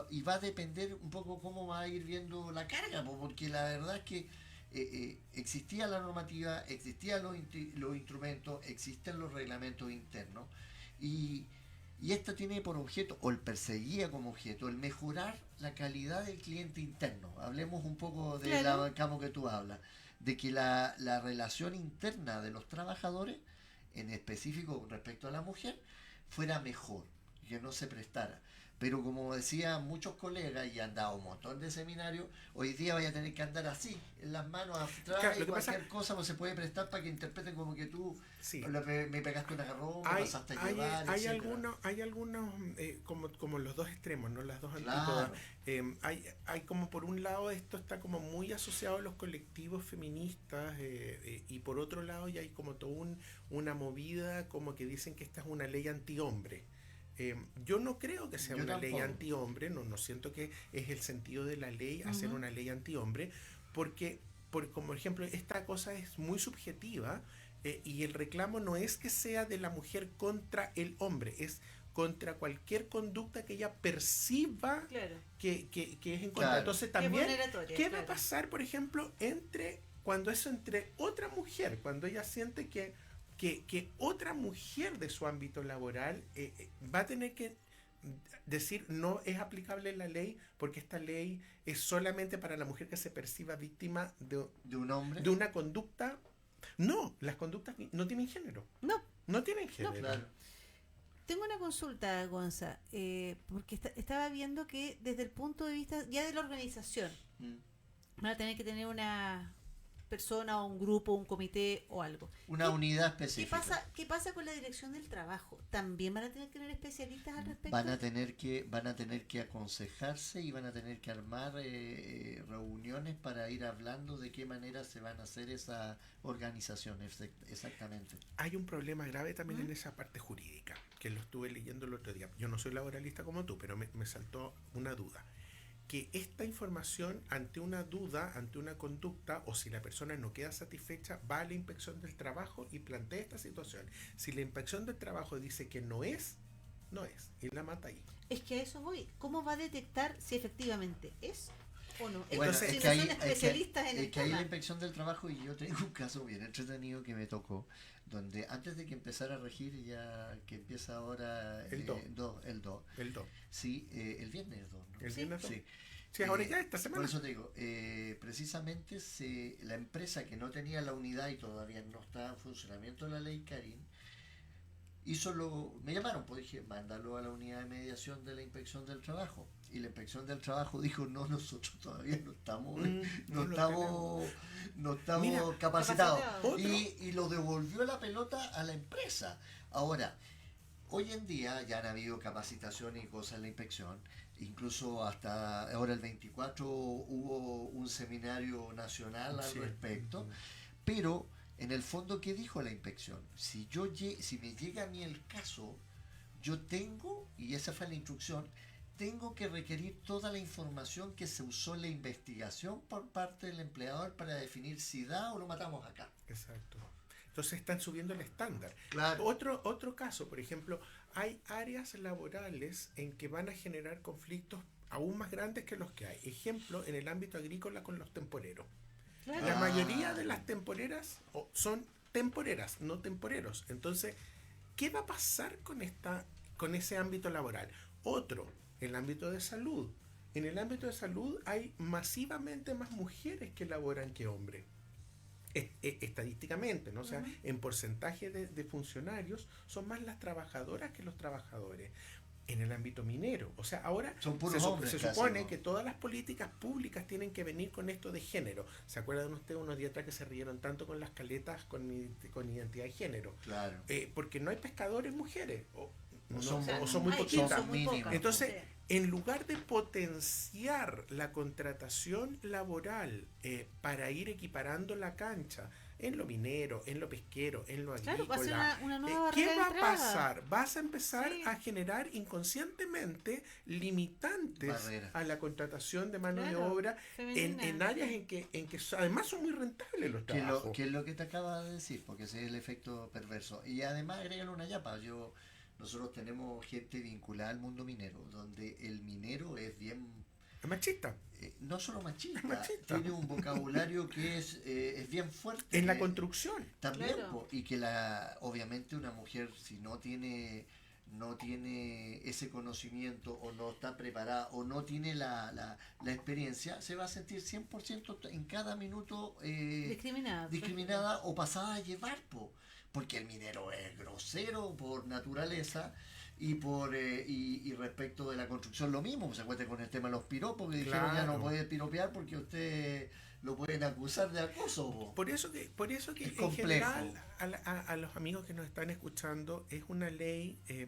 y va a depender un poco cómo va a ir viendo la carga, porque la verdad es que existía la normativa, existían los instrumentos, existen los reglamentos internos, y esto tiene por objeto, o el perseguía como objeto, el mejorar la calidad del cliente interno. Hablemos un poco de
Claro.
la camo que tú hablas, de que la relación interna de los trabajadores, en específico respecto a la mujer, fuera mejor, que no se prestara. Pero como decía muchos colegas y han dado un montón de seminarios, hoy día vaya a tener que andar así, en las manos atrás,
Claro,
y
lo que
cualquier
pasa-
cosa pues, se puede prestar para que interpreten como que tú
Sí.
me pegaste un agarrón, me
Hay,
pasaste a
hay,
llevar,
hay
etcétera.
algunos como los dos extremos, ¿no? Las dos
Claro.
antípodas. Hay como por un lado esto está como muy asociado a los colectivos feministas y por otro lado ya hay como toda una movida como que dicen que esta es una ley antihombre. Yo no creo que sea
Yo
una ley
tampoco.
antihombre, no siento que es el sentido de la ley hacer
Ujú.
una ley antihombre, porque como ejemplo esta cosa es muy subjetiva y el reclamo no es que sea de la mujer contra el hombre, es contra cualquier conducta que ella perciba
Claro.
que es en contra.
Claro.
Entonces
Que
también,
vulneratoria,
¿qué va
claro.
a pasar, por ejemplo, entre otra mujer, cuando ella siente que otra mujer de su ámbito laboral va a tener que decir no es aplicable la ley porque esta ley es solamente para la mujer que se perciba víctima
De un hombre.
de una conducta? No, las conductas no tienen género.
No,
No tienen género.
Claro.
tengo una consulta, Gonza, porque estaba viendo que desde el punto de vista ya de la organización,
Mm.
van a tener que tener una persona o un grupo, un comité o algo.
Una unidad
¿Qué
específica.
qué pasa con la dirección del trabajo? ¿También van a tener que tener especialistas al respecto?
Van a tener que aconsejarse y van a tener que armar reuniones para ir hablando de qué manera se van a hacer esas organizaciones exactamente.
Hay un problema grave también en esa parte jurídica, que lo estuve leyendo el otro día. Yo no soy laboralista como tú, pero me saltó una duda. Que esta información, ante una duda, ante una conducta, o si la persona no queda satisfecha, va a la inspección del trabajo y plantea esta situación. Si la inspección del trabajo dice que no es, no es, y la mata ahí.
Es que a eso voy. ¿Cómo va a detectar si efectivamente es o no?
Bueno,
Si
Entonces,
no
es que ahí,
son especialistas en el
que ahí la
tema.
inspección del trabajo, y yo tengo un caso bien entretenido que me tocó, donde antes de que empezara a regir, ya que empieza ahora
El 2.
el 2,
El 2.
sí, el viernes 2, ¿no?
El
Sí.
viernes 2.
Sí.
Sí, ahora ya esta semana.
Por eso te digo, precisamente la empresa que no tenía la unidad y todavía no estaba en funcionamiento de la ley Karin, me llamaron, pues dije, mándalo a la unidad de mediación de la inspección del trabajo. Y la inspección del trabajo dijo, no, nosotros todavía no estamos,
no lo tenemos.
no estamos
Mira,
capacitados.
capacitados.
Y lo devolvió la pelota a la empresa. Ahora, hoy en día ya han habido capacitaciones y cosas en la inspección, incluso hasta ahora el 24 hubo un seminario nacional al
Sí.
respecto, pero en el fondo, ¿qué dijo la inspección? Si me llega a mí el caso, yo tengo, y esa fue la instrucción, tengo que requerir toda la información que se usó en la investigación por parte del empleador para definir si da o lo matamos acá.
Exacto. Entonces están subiendo el estándar.
Claro.
Otro caso, por ejemplo, hay áreas laborales en que van a generar conflictos aún más grandes que los que hay. Ejemplo, en el ámbito agrícola con los temporeros.
Claro.
La mayoría de las temporeras son temporeras, no temporeros. Entonces, ¿qué va a pasar con ese ámbito laboral? Otro, el ámbito de salud. En el ámbito de salud hay masivamente más mujeres que laboran que hombres. Estadísticamente, ¿no? O sea, en porcentaje de funcionarios son más las trabajadoras que los trabajadores. En el ámbito minero, o sea, ahora
Son puros hombres
se
casi,
supone
¿no?
que todas las políticas públicas tienen que venir con esto de género. ¿Se acuerdan ustedes unos días atrás que se rieron tanto con las caletas con identidad de género?
Claro.
Porque no hay pescadores mujeres, o
son-
o son muy
Hay
poquitas.
son muy
mínimas.
pocas.
Entonces,
Sí.
en lugar de potenciar la contratación laboral para ir equiparando la cancha en lo minero, en lo pesquero, en lo
Claro,
agrícola,
va a ser una nueva
¿qué
barrera de
va a
entrada.
pasar? Vas a empezar
Sí.
a generar inconscientemente limitantes
Barreras.
a la contratación de mano de
Claro,
obra
femenina.
en áreas en que además son muy rentables los trabajos.
¿Qué es lo que te acaba de decir? Porque ese es el efecto perverso. Y además agrégale una yapa. Nosotros tenemos gente vinculada al mundo minero, donde el minero es bien,
Es machista.
no solo machista,
Machista.
tiene un vocabulario que es bien fuerte.
En la construcción.
También,
Claro.
po, y que obviamente una mujer, si no tiene ese conocimiento o no está preparada o no tiene la experiencia, se va a sentir 100% en cada minuto
Discriminada.
o pasada a llevar, porque el minero es grosero por naturaleza y respecto de la construcción lo mismo, se acuerda con el tema de los piropos, que dijeron ya no
Claro.
puede piropear porque usted lo pueden acusar de acoso. Po.
Por eso que
Es
en
complejo.
general a los amigos que nos están escuchando es una ley eh,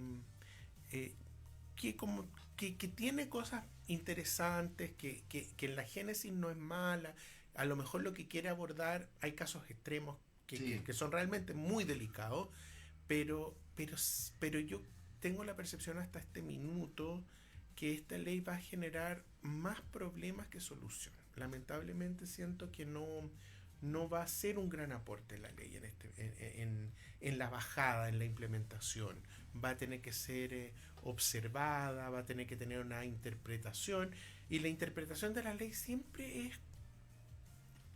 que tiene cosas interesantes, que en la génesis no es mala. A lo mejor lo que quiere abordar, hay casos extremos
Sí.
que son realmente muy delicados, pero yo tengo la percepción hasta este minuto que esta ley va a generar más problemas que solución. Lamentablemente siento que no va a ser un gran aporte la ley en la bajada, en la implementación. Va a tener que ser observada, va a tener que tener una interpretación, y la interpretación de la ley siempre es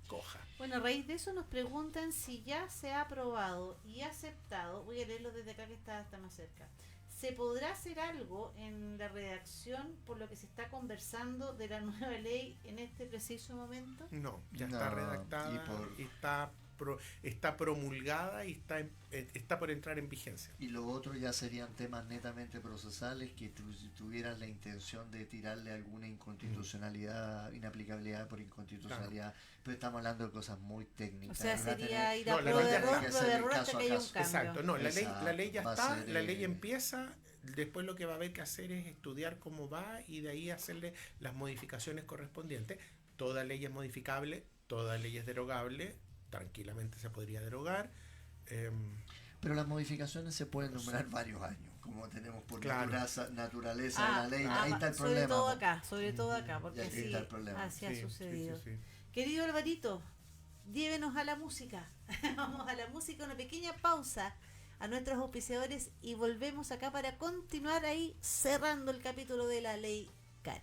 coja.
Bueno, a raíz de eso nos preguntan si ya se ha aprobado y aceptado, voy a leerlo desde acá que está más cerca. ¿Se podrá hacer algo en la redacción por lo que se está conversando de la nueva ley en este preciso momento?
No, ya
No,
está redactada, está promulgada y está por entrar en vigencia.
Y lo otro ya serían temas netamente procesales que si tuvieran la intención de tirarle alguna inconstitucionalidad, inaplicabilidad por inconstitucionalidad, pero estamos hablando de cosas muy técnicas.
O sea,
Va a tener-
sería ir
No,
a
la
prueba
ley
de
ya
error,
tiene que
prueba de
hacer
error hasta
caso
que
a
haya un
caso.
cambio.
Exacto, no, la ley ya
va a
está,
ser,
la ley empieza, después lo que va a haber que hacer es estudiar cómo va y de ahí hacerle las modificaciones correspondientes. Toda ley es modificable, toda ley es derogable, tranquilamente se podría derogar.
Pero las modificaciones se pueden nombrar varios años, como tenemos por
Claro.
naturaleza de la ley. Ahí está el
sobre
problema.
todo
po.
acá, sobre todo acá, porque
Y ahí
así,
está el problema.
así ha
Sí,
sucedido.
sí.
Querido Alvarito, llévenos a la música. Vamos a la música, una pequeña pausa a nuestros auspiciadores y volvemos acá para continuar ahí cerrando el capítulo de la ley CARI.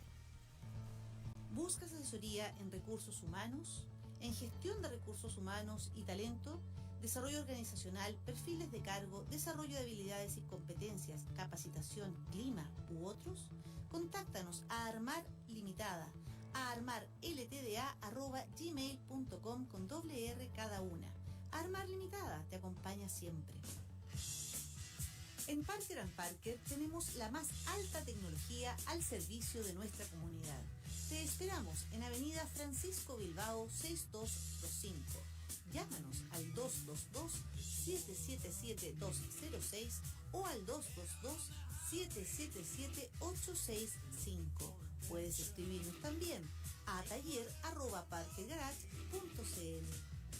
¿Buscas asesoría en recursos humanos, en gestión de recursos humanos y talento, desarrollo organizacional, perfiles de cargo, desarrollo de habilidades y competencias, capacitación, clima u otros? Contáctanos a Armar Limitada, a armarltda@gmail.com con doble R cada una. Armar Limitada te acompaña siempre. En Parker & Parker tenemos la más alta tecnología al servicio de nuestra comunidad. Te esperamos en Avenida Francisco Bilbao 6225. Llámanos al 222-777-206 o al 222-777-865. Puedes escribirnos también a taller@parkergarage.cl.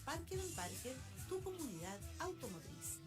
Parker & Parker, tu comunidad automotriz.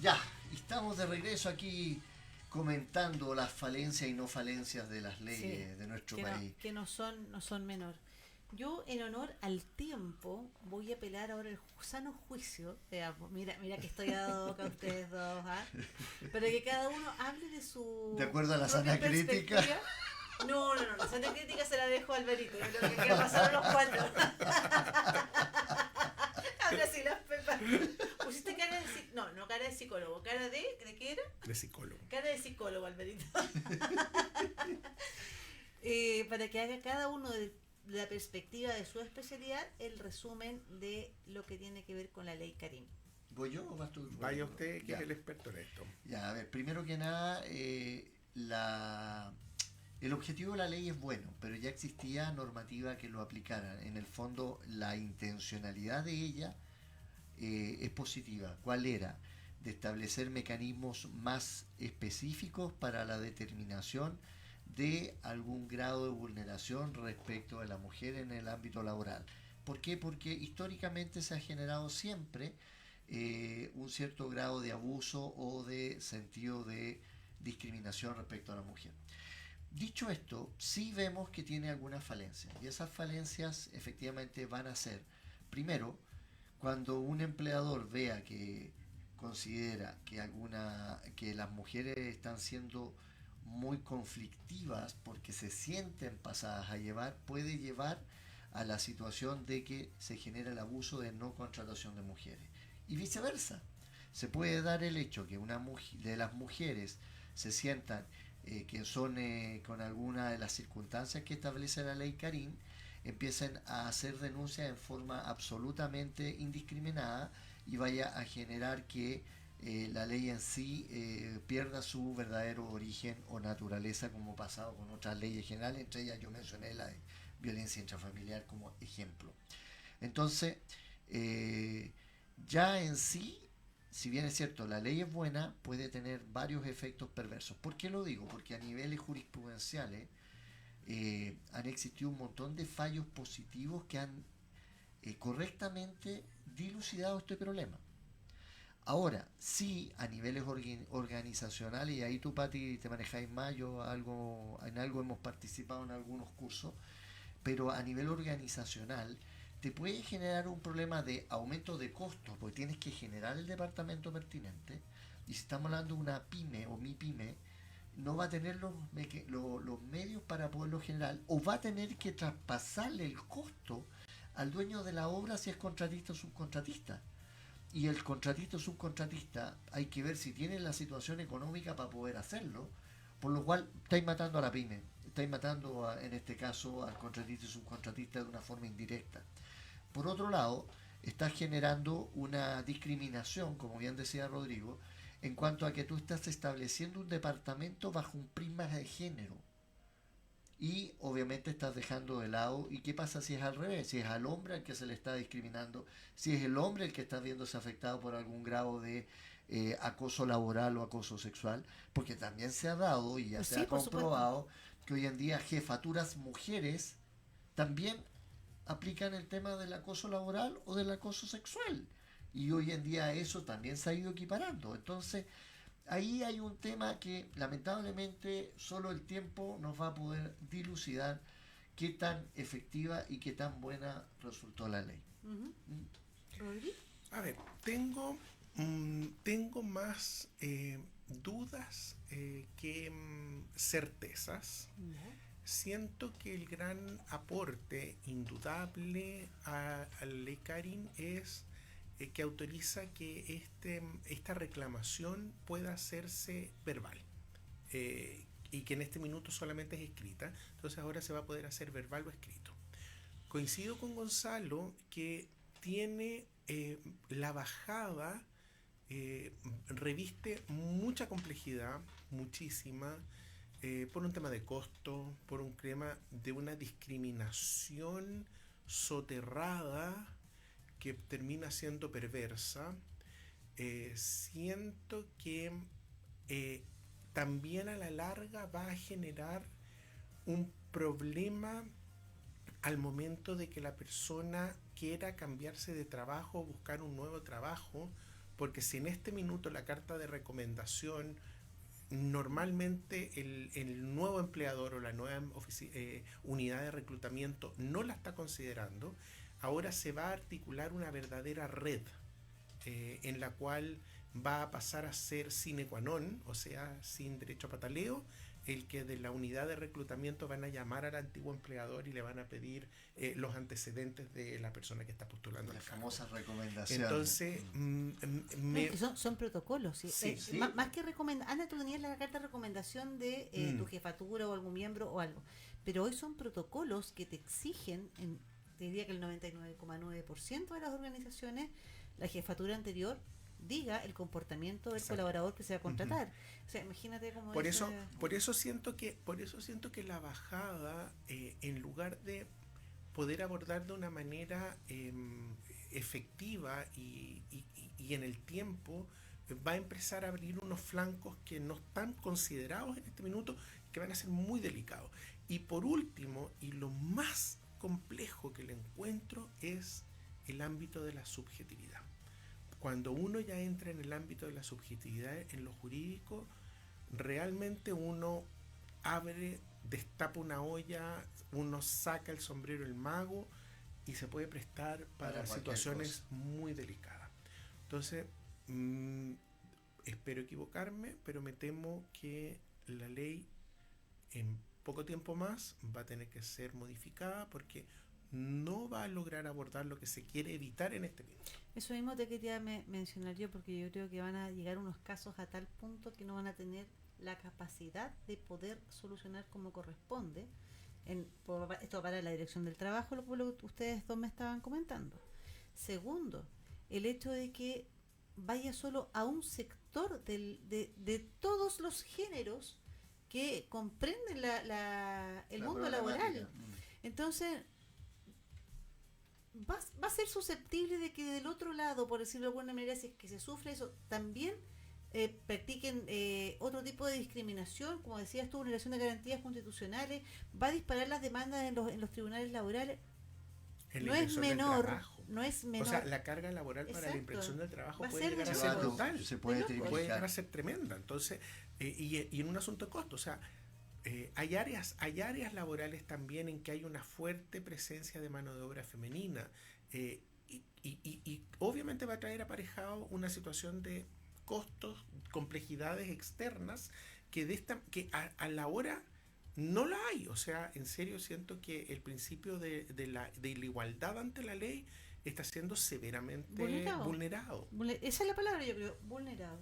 Ya, estamos de regreso aquí comentando las falencias y no falencias de las leyes de nuestro país.
Que no son menor. Yo, en honor al tiempo, voy a apelar ahora el sano juicio. Mira que estoy dado boca a ustedes dos, ¿ah? Pero que cada uno hable de su.
De acuerdo a la
propia
sana crítica.
perspectiva. No, la sana crítica se la dejo a Alvarito. Yo creo que pasaron los cuatro. Ahora sí, las pepas. Pusiste cara de. No cara de psicólogo. ¿Cara de qué era?
De psicólogo.
Cara de psicólogo, Alvarito. Para que haga cada uno de la perspectiva de su especialidad el resumen de lo que tiene que ver con la ley Karim.
¿Voy yo o vas tú?
Vaya usted, que
Ya.
es el experto en esto.
Ya, a ver, primero que nada, el objetivo de la ley es bueno, pero ya existía normativa que lo aplicara. En el fondo, la intencionalidad de ella es positiva. ¿Cuál era? De establecer mecanismos más específicos para la determinación de algún grado de vulneración respecto de la mujer en el ámbito laboral. ¿Por qué? Porque históricamente se ha generado siempre un cierto grado de abuso o de sentido de discriminación respecto a la mujer. Dicho esto, sí vemos que tiene algunas falencias, y esas falencias efectivamente van a ser, primero, cuando un empleador vea que considera que las mujeres están siendo muy conflictivas porque se sienten pasadas a llevar, puede llevar a la situación de que se genera el abuso de no contratación de mujeres. Y viceversa, se puede dar el hecho que de las mujeres se sientan que son con alguna de las circunstancias que establece la ley Karim, empiecen a hacer denuncias en forma absolutamente indiscriminada y vaya a generar que la ley en sí pierda su verdadero origen o naturaleza, como ha pasado con otras leyes generales, entre ellas yo mencioné la de violencia intrafamiliar como ejemplo. Entonces, ya en sí, si bien es cierto, la ley es buena, puede tener varios efectos perversos. ¿Por qué lo digo? Porque a niveles jurisprudenciales han existido un montón de fallos positivos que han correctamente dilucidado este problema. Ahora, sí, a niveles organizacionales, y ahí tú, Pati, te manejáis más, yo en algo hemos participado en algunos cursos, pero a nivel organizacional te puede generar un problema de aumento de costos, porque tienes que generar el departamento pertinente, y si estamos hablando de una pyme o mi pyme, no va a tener los medios para poderlo generar, o va a tener que traspasarle el costo al dueño de la obra si es contratista o subcontratista. Y el contratista o subcontratista hay que ver si tiene la situación económica para poder hacerlo, por lo cual estáis matando a la pyme, estáis matando en este caso al contratista y subcontratista de una forma indirecta. Por otro lado, estás generando una discriminación, como bien decía Rodrigo, en cuanto a que tú estás estableciendo un departamento bajo un prisma de género. Y obviamente estás dejando de lado, ¿y qué pasa si es al revés? Si es al hombre al que se le está discriminando, si es el hombre el que está viéndose afectado por algún grado de acoso laboral o acoso sexual, porque también se ha dado y ya
Pues
se
sí,
ha
por
comprobado que hoy en día jefaturas mujeres también aplican el tema del acoso laboral o del acoso sexual, y hoy en día eso también se ha ido equiparando. Entonces ahí hay un tema que lamentablemente solo el tiempo nos va a poder dilucidar qué tan efectiva y qué tan buena resultó la ley.
¿Rodri?
A ver, tengo más dudas que certezas. Siento que el gran aporte indudable a la ley Karim es que autoriza que esta reclamación pueda hacerse verbal, y que en este minuto solamente es escrita. Entonces ahora se va a poder hacer verbal o escrito. Coincido con Gonzalo que tiene la bajada, reviste mucha complejidad, muchísima, por un tema de costo, por un tema de una discriminación soterrada que termina siendo perversa. Siento que también a la larga va a generar un problema al momento de que la persona quiera cambiarse de trabajo o buscar un nuevo trabajo, porque si en este minuto la carta de recomendación, normalmente el nuevo empleador o la nueva unidad de reclutamiento no la está considerando, ahora se va a articular una verdadera red en la cual va a pasar a ser sine qua non, o sea, sin derecho a pataleo, el que de la unidad de reclutamiento van a llamar al antiguo empleador y le van a pedir los antecedentes de la persona que está postulando.
Las famosas recomendaciones.
Entonces,
Que son protocolos. ¿Sí?
Sí,
sí.
Más que recomendar. Antes tú tenías la carta de recomendación de tu jefatura o algún miembro o algo. Pero hoy son protocolos que te exigen, te diría que el 99,9% de las organizaciones, la jefatura anterior diga el comportamiento del colaborador que se va a contratar. O sea, imagínate cómo
por eso siento que la bajada, en lugar de poder abordar de una manera efectiva y en el tiempo, va a empezar a abrir unos flancos que no están considerados en este minuto, que van a ser muy delicados. Y por último, y lo más complejo que le encuentro, es el ámbito de la subjetividad. Cuando uno ya entra en el ámbito de la subjetividad en lo jurídico, realmente uno destapa una olla, uno saca el sombrero del mago y se puede prestar para situaciones muy delicadas. Entonces, espero equivocarme, pero me temo que la ley en poco tiempo más va a tener que ser modificada porque no va a lograr abordar lo que se quiere evitar en este minuto.
Eso mismo te quería mencionar yo, porque yo creo que van a llegar unos casos a tal punto que no van a tener la capacidad de poder solucionar como corresponde. Esto para la dirección del trabajo, lo que ustedes dos me estaban comentando. Segundo, el hecho de que vaya solo a un sector de todos los géneros que comprenden el mundo laboral. Entonces, va a ser susceptible de que del otro lado, por decirlo de alguna manera, si es que se sufre eso, también practiquen otro tipo de discriminación, como decías tú, vulneración de garantías constitucionales, va a disparar las demandas en los tribunales laborales. No es menor.
O sea, la carga laboral para la inspección del trabajo puede llegar a
ser
ser brutal.
puede
llegar a ser tremenda. Entonces, y en un asunto de costo, o sea, hay áreas laborales también en que hay una fuerte presencia de mano de obra femenina, y obviamente va a traer aparejado una situación de costos, complejidades externas que a la hora no la hay. O sea, en serio siento que el principio de la igualdad ante la ley está siendo severamente vulnerado.
Esa es la palabra, yo creo, vulnerado.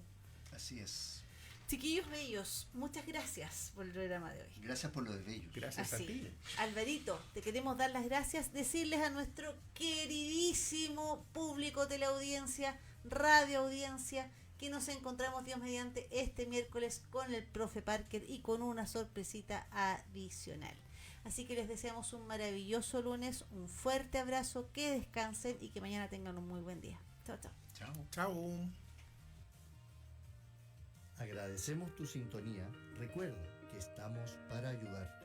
Así es.
Chiquillos bellos, muchas gracias por el programa de hoy.
Gracias por lo de bellos.
Gracias a ti.
Alvarito, te queremos dar las gracias, decirles a nuestro queridísimo público, teleaudiencia, radioaudiencia, que nos encontramos, Dios mediante, este miércoles con el profe Parker y con una sorpresita adicional. Así que les deseamos un maravilloso lunes, un fuerte abrazo, que descansen y que mañana tengan un muy buen día. Chao, chao.
Chao.
Chao.
Agradecemos tu sintonía. Recuerda que estamos para ayudarte.